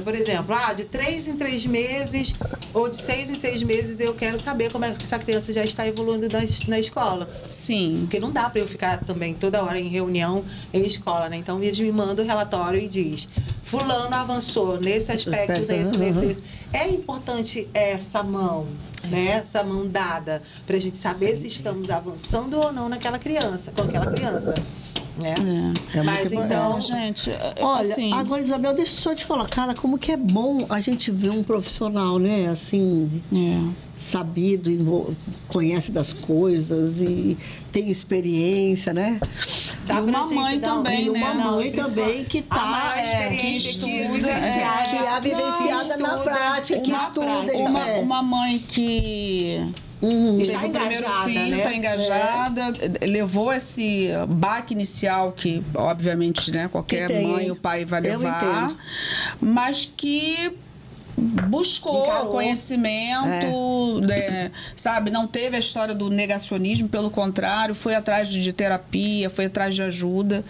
D: por exemplo, de 3 em 3 meses ou de 6 em 6 meses eu quero saber como é que essa criança já está evoluindo na escola.
B: Sim.
D: Porque não dá para eu ficar também toda hora em reunião em escola, né? Então eles me mandam o relatório e diz: fulano avançou nesse aspecto, nesse. É importante essa mão, né? Essa mão dada, para a gente saber se estamos avançando ou não naquela criança, com aquela criança. Né? Mas então,
B: gente,
A: olha,
B: assim...
A: agora, Isabel, deixa eu só te falar, cara, como que é bom a gente ver um profissional, né? Assim, sabido, conhece das coisas e tem experiência, né?
B: E uma mãe também, né?
A: Uma mãe também que tá,
B: que estuda,
A: que é vivenciada na prática, que estuda.
B: Uma mãe que...
D: Está
B: o primeiro filho, está engajada, levou esse baque inicial que, obviamente, né, qualquer mãe, o pai vai levar, mas que buscou
D: Encarou.
B: conhecimento, né, sabe? Não teve a história do negacionismo, pelo contrário, foi atrás de terapia, foi atrás de ajuda.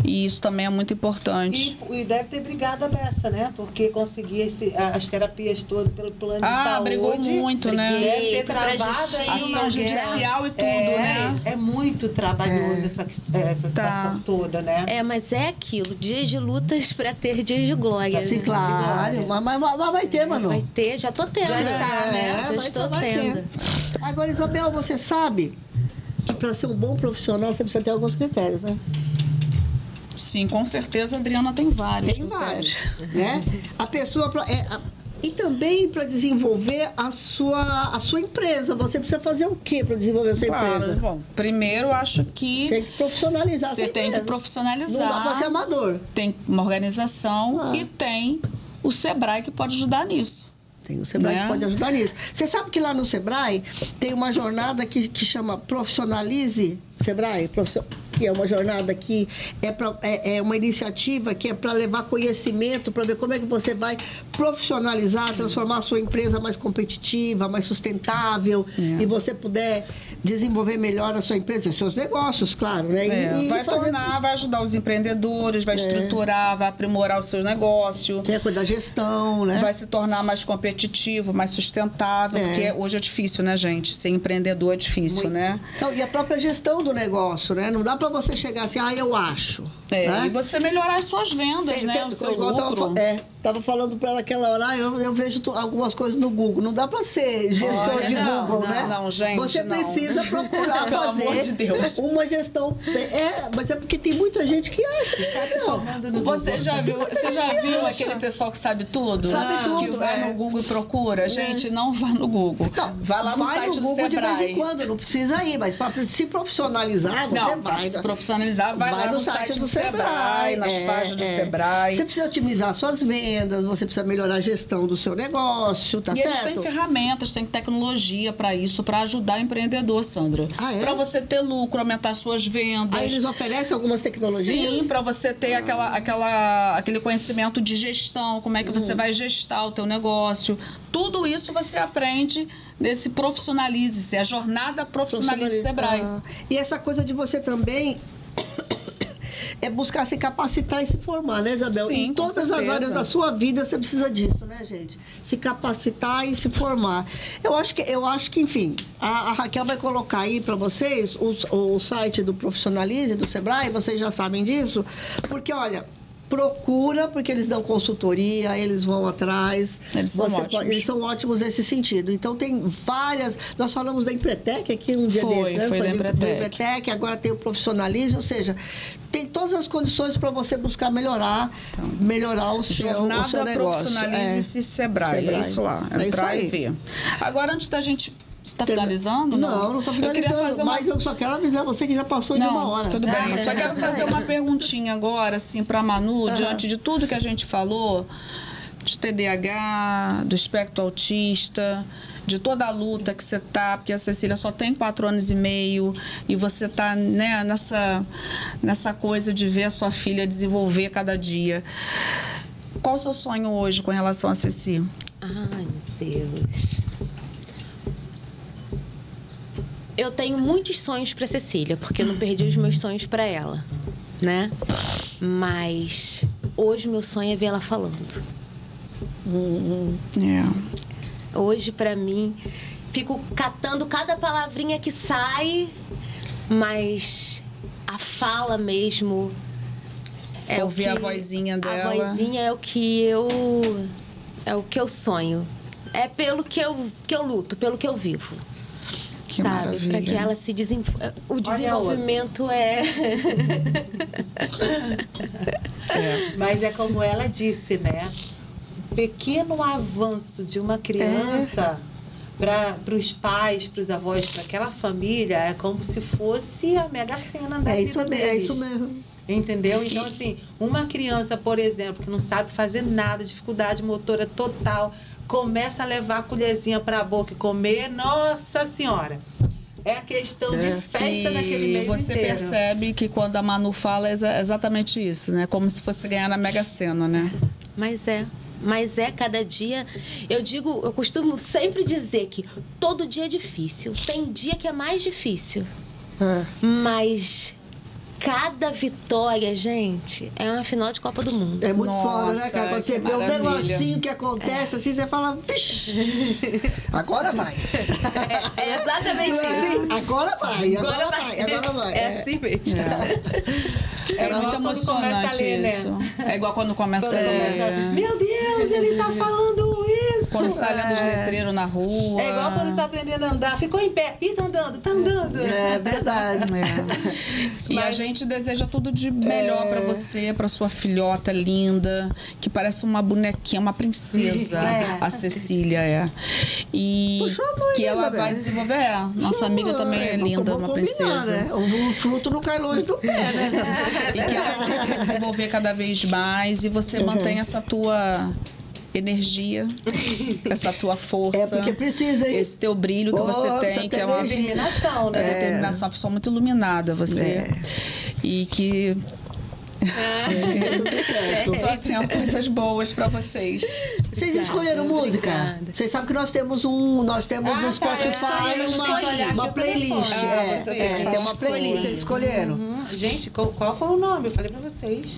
B: E isso também é muito importante.
D: E deve ter brigado a beça, né? Porque conseguir as terapias todas pelo plano de saúde.
B: Brigou muito, né?
D: Deve ter travado aí
B: ação judicial e tudo, né?
D: É muito trabalhoso essa situação toda, né?
C: Mas é aquilo, dias de lutas para ter dias de glória.
A: Sim,
C: né?
A: claro. Mas vai ter, Manu.
C: Vai ter, já tô tendo.
D: Já está, né?
C: Já estou tendo.
A: Agora, Isabel, você sabe que para ser um bom profissional você precisa ter alguns critérios, né?
B: Sim, com certeza a Adriana tem vários.
A: Tem vários, né? A pessoa... E também para desenvolver a sua empresa. Você precisa fazer o quê para desenvolver a sua empresa?
B: Bom, primeiro acho que...
A: Tem que profissionalizar a sua
B: Você tem
A: empresa.
B: que profissionalizar.
A: Não dá para ser amador.
B: Tem uma organização e tem o Sebrae que pode ajudar nisso.
A: Tem o Sebrae que pode ajudar nisso. Você sabe que lá no Sebrae tem uma jornada que chama Profissionalize Sebrae, que é uma jornada que é uma iniciativa que é para levar conhecimento, para ver como é que você vai profissionalizar, transformar a sua empresa mais competitiva, mais sustentável, e você puder desenvolver melhor a sua empresa, os seus negócios, claro, né?
B: Vai ajudar os empreendedores, vai estruturar, vai aprimorar o seu negócio.
A: Tem a coisa da gestão, né?
B: Vai se tornar mais competitivo, mais sustentável, porque hoje é difícil, né, gente? Ser empreendedor é difícil, né?
A: Então, e a própria gestão do negócio, né? Não dá para você chegar assim, eu acho. Né?
B: E você melhorar as suas vendas, né? O seu lucro.
A: Tava falando para ela aquela hora, eu vejo algumas coisas no Google. Não dá para ser gestor de Google, né?
B: Não, gente,
A: você precisa procurar
B: Pelo
A: fazer
B: amor de Deus.
A: uma gestão. Mas é porque tem muita gente que acha que
D: está se formando no Google.
B: Você já viu aquele pessoal que sabe tudo?
A: Sabe tudo.
B: Que vai no Google e procura? Gente, não vá no Google.
A: Não,
B: vai lá no site do
A: Google
B: Sebrae.
A: de vez em quando, não precisa ir, mas para se profissionalizar, você vai.
B: Se profissionalizar, vai lá no site do Sebrae, nas páginas do Sebrae.
A: Você precisa otimizar suas vendas, você precisa melhorar a gestão do seu negócio, tá certo?
B: Eles têm ferramentas, têm tecnologia para isso, para ajudar o empreendedor, Sandra. Para você ter lucro, aumentar suas vendas.
A: Aí eles oferecem algumas tecnologias?
B: Sim, para você ter aquele conhecimento de gestão, como é que você vai gestar o teu negócio. Tudo isso você aprende nesse Profissionalize-se, a jornada Profissionalize Sebrae.
A: E essa coisa de você também é buscar se capacitar e se formar, né, Isabel?
B: Sim,
A: em todas as áreas da sua vida você precisa disso, né, gente? Se capacitar e se formar. Eu acho que enfim, a Raquel vai colocar aí para vocês o site do Profissionalize, do Sebrae, vocês já sabem disso, porque, olha, procura, porque eles dão consultoria, eles vão atrás.
B: Eles são ótimos.
A: Eles são ótimos nesse sentido. Então, tem várias... Nós falamos da Empretec aqui um dia desse, né?
B: Foi da
A: Empretec, agora tem o Profissionalize, ou seja, tem todas as condições para você buscar melhorar o seu negócio.
B: Jornada Profissionalize-se Sebrae. É isso lá. Entrar e ver. Agora, antes da gente... Você está finalizando?
A: Não estou finalizando, mas eu só quero avisar você que já passou de uma hora.
B: Tudo bem. Só quero fazer uma perguntinha agora, assim, para a Manu, diante de tudo que a gente falou, de TDAH, do espectro autista, de toda a luta que você está, porque a Cecília só tem 4 anos e meio e você está, né, nessa coisa de ver a sua filha desenvolver cada dia. Qual o seu sonho hoje com relação a Ceci?
C: Ai, meu Deus. Eu tenho muitos sonhos para Cecília, porque eu não perdi os meus sonhos para ela, né? Mas hoje meu sonho é ver ela falando. Hoje, para mim, fico catando cada palavrinha que sai, mas a fala mesmo é
B: ouvir a vozinha dela.
C: A vozinha é o que eu sonho. É pelo que eu luto, pelo que eu vivo.
B: Que
C: sabe?
B: maravilha.
C: Para que ela se o desenvolvimento
D: Mas é como ela disse, né? Pequeno avanço de uma criança para os pais, para os avós, para aquela família, é como se fosse a Mega Sena da vida deles.
A: É isso mesmo.
D: Entendeu? Então, assim, uma criança, por exemplo, que não sabe fazer nada, dificuldade motora total, começa a levar a colherzinha para a boca e comer, nossa senhora! É a questão de festa daquele mês
B: você
D: inteiro.
B: percebe que quando a Manu fala é exatamente isso, né? Como se fosse ganhar na Mega Sena, né?
C: Mas é. mas é cada dia. Eu costumo sempre dizer que todo dia é difícil. Tem dia que é mais difícil. Mas cada vitória, gente, é uma final de Copa do Mundo.
A: É muito foda, né, cara? Quando você vê um negocinho que acontece assim, você fala, vixe, agora vai.
C: É exatamente isso.
A: Assim, agora vai.
C: É assim mesmo.
B: É muito emocionante
D: ler,
B: isso.
D: né?
B: É igual quando começa a ler.
D: Meu Deus, ele tá falando isso.
B: Quando sai lendo os letreiros na rua.
D: É igual quando tá aprendendo a andar. Ficou em pé. Ih, tá andando.
A: É verdade.
B: E a gente deseja tudo de melhor pra você, pra sua filhota linda, que parece uma bonequinha, uma princesa, a Cecília E
A: Puxa, mãe,
B: que ela
A: Isabel.
B: vai desenvolver. Nossa amiga também é linda, uma princesa.
A: Né? O fruto não cai longe do pé, né?
B: E que ela consiga desenvolver cada vez mais e você mantém essa tua energia, essa tua força.
A: É porque precisa, hein?
B: Esse teu brilho que você tem, que é uma
D: determinação, né?
B: determinação, uma pessoa muito iluminada, você. E que
A: tudo certo.
B: só tenha coisas boas pra vocês.
A: Vocês escolheram música?
C: Obrigada.
A: Vocês sabem que nós temos no Spotify uma playlist. Tem uma playlist. Vocês escolheram?
D: Gente, qual foi o nome? Eu falei pra vocês.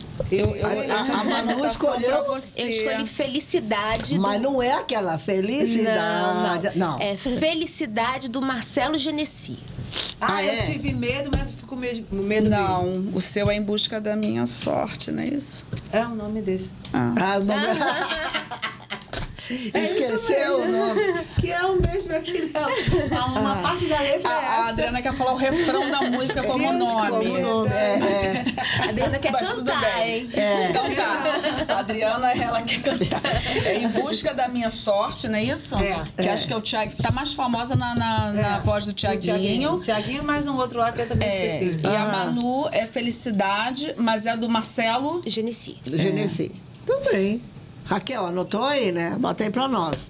A: A Manu escolheu.
C: Eu escolhi Felicidade.
A: Mas não é aquela felicidade. Não.
C: É Felicidade do Marcelo Genesi.
D: Eu tive medo, mas fico com medo
B: Não, o seu é Em Busca da Minha Sorte, não é isso?
D: É o nome desse.
A: O nome Esqueceu o nome.
D: Que é o mesmo aqui, não. Uma parte da letra é essa.
B: A Adriana quer falar o refrão da música como nome.
A: Como nome.
C: A Adriana quer
B: Mas tudo
C: cantar,
B: bem.
C: hein?
B: Então tá. A Adriana, ela quer cantar. É Em Busca da Minha Sorte, não é isso? Que acho que é o Thiago. Tá mais famosa na voz do Thiaguinho.
D: Thiaguinho, mais um outro lá que eu também esqueci.
B: E a Manu é Felicidade, mas é do Marcelo
C: Genesi.
A: Genesi. Também. Raquel, anotou aí, né? Bota aí pra nós.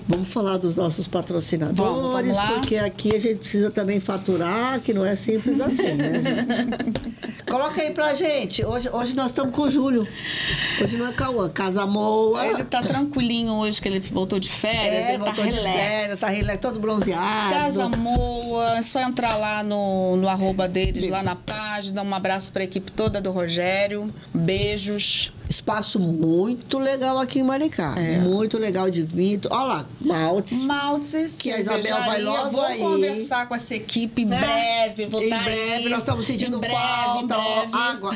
A: Vamos falar dos nossos patrocinadores,
B: vamos lá.
A: porque aqui a gente precisa também faturar, que não é simples assim, né, gente? Coloca aí pra gente. Hoje nós estamos com o Júlio. Hoje não é Cauã. Casa Moa.
B: Ele tá tranquilinho hoje, que ele voltou de férias. Ele
A: voltou
B: tá
A: de férias, tá relax, todo bronzeado.
B: Casa Moa, é só entrar lá no arroba deles, lá na página. Um abraço pra equipe toda do Rogério. Beijos.
A: Espaço muito legal aqui em Maricá. Muito legal de vinho. Olha lá, Maltes. Que a Isabel vai logo
B: vou
A: aí.
B: Conversar com essa equipe em breve. Vou
A: Em
B: estar
A: breve,
B: aí.
A: nós estamos sentindo falta. Água.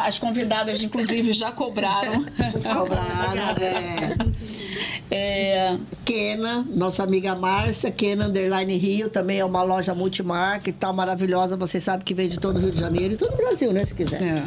B: As convidadas, inclusive, já cobraram.
A: Kena, nossa amiga Márcia, Kena Underline Rio, também é uma loja multimarca e tal, maravilhosa. Você sabe que vem de todo o Rio de Janeiro e todo o Brasil, né, se quiser.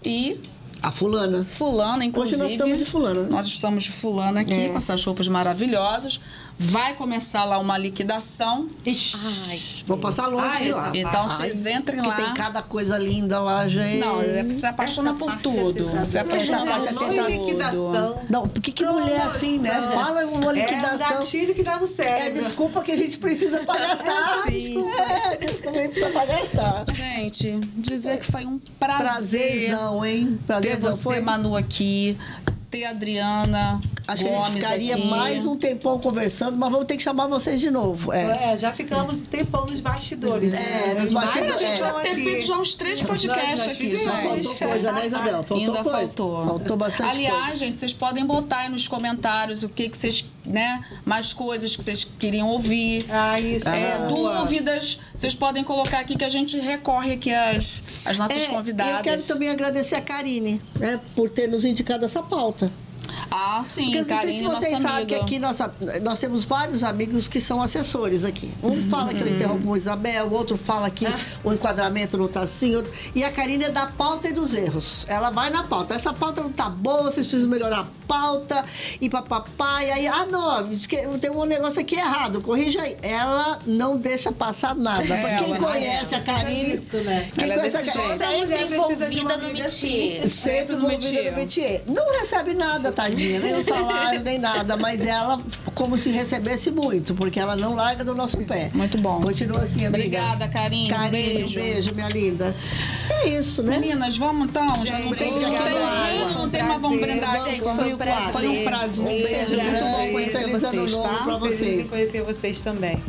B: E
A: a Fulana.
B: Fulana, inclusive.
A: Hoje nós estamos de Fulana.
B: Nós estamos de Fulana aqui, com essas roupas maravilhosas. Vai começar lá uma liquidação.
A: Ixi, vou passar longe de lá.
B: Então vocês entrem lá.
A: Que tem cada coisa linda lá, gente.
B: Não, você apaixona por tudo. Você apaixona por tudo.
D: Liquidação.
A: Não, porque que mulher assim, né? Fala uma liquidação.
D: É um gatilho que dá no cérebro.
A: É desculpa que a gente precisa pra gastar. Desculpa que a gente precisa pra gastar.
B: Gente, dizer que foi um prazer.
A: Prazerzão, hein?
B: Ter você, Manu, aqui. Ter a Adriana.
A: Acho que a gente ficaria
B: aqui.
A: mais um tempão conversando, mas vamos ter que chamar vocês de novo.
D: Já ficamos um tempão nos bastidores.
A: Nos bastidores.
B: A gente vai ter feito já uns 3 podcasts aqui.
A: Faltou coisa, né, Isabel?
B: Ainda faltou.
A: Faltou bastante coisa.
B: Aliás, gente, vocês podem botar aí nos comentários o que vocês, né? Mais coisas que vocês queriam ouvir.
D: Isso.
B: Dúvidas. Vocês podem colocar aqui que a gente recorre aqui às nossas convidadas.
A: Eu quero também agradecer a Karine, né, por ter nos indicado essa pauta.
B: Ah, sim,
A: porque não sei se vocês sabem que aqui nós temos vários amigos que são assessores aqui. Um fala que eu interrompo o Isabel, o outro fala que o enquadramento não tá assim. E a Karine é da pauta e dos erros. Ela vai na pauta. Essa pauta não tá boa, vocês precisam melhorar a pauta. E papapá. E aí, não, tem um negócio aqui errado, corrija aí. Ela não deixa passar nada. Quem conhece a Karine... Quem conhece a Karine...
C: Sempre envolvida no métier.
A: Sempre envolvida no métier. Não recebe nada, tadinha, nem o salário, nem nada, mas ela como se recebesse muito, porque ela não larga do nosso pé.
B: Muito bom.
A: Continua assim, amiga.
B: Obrigada, Karine.
A: Beijo, minha linda. É isso, né?
B: Meninas, vamos então? Já não tem, não tem, mas vamos brindar.
C: Gente, foi um prazer.
B: Foi um prazer.
A: Um beijo,
B: muito bom
A: conhecer
B: vocês, tá?
A: pra vocês.
D: Feliz em conhecer vocês também.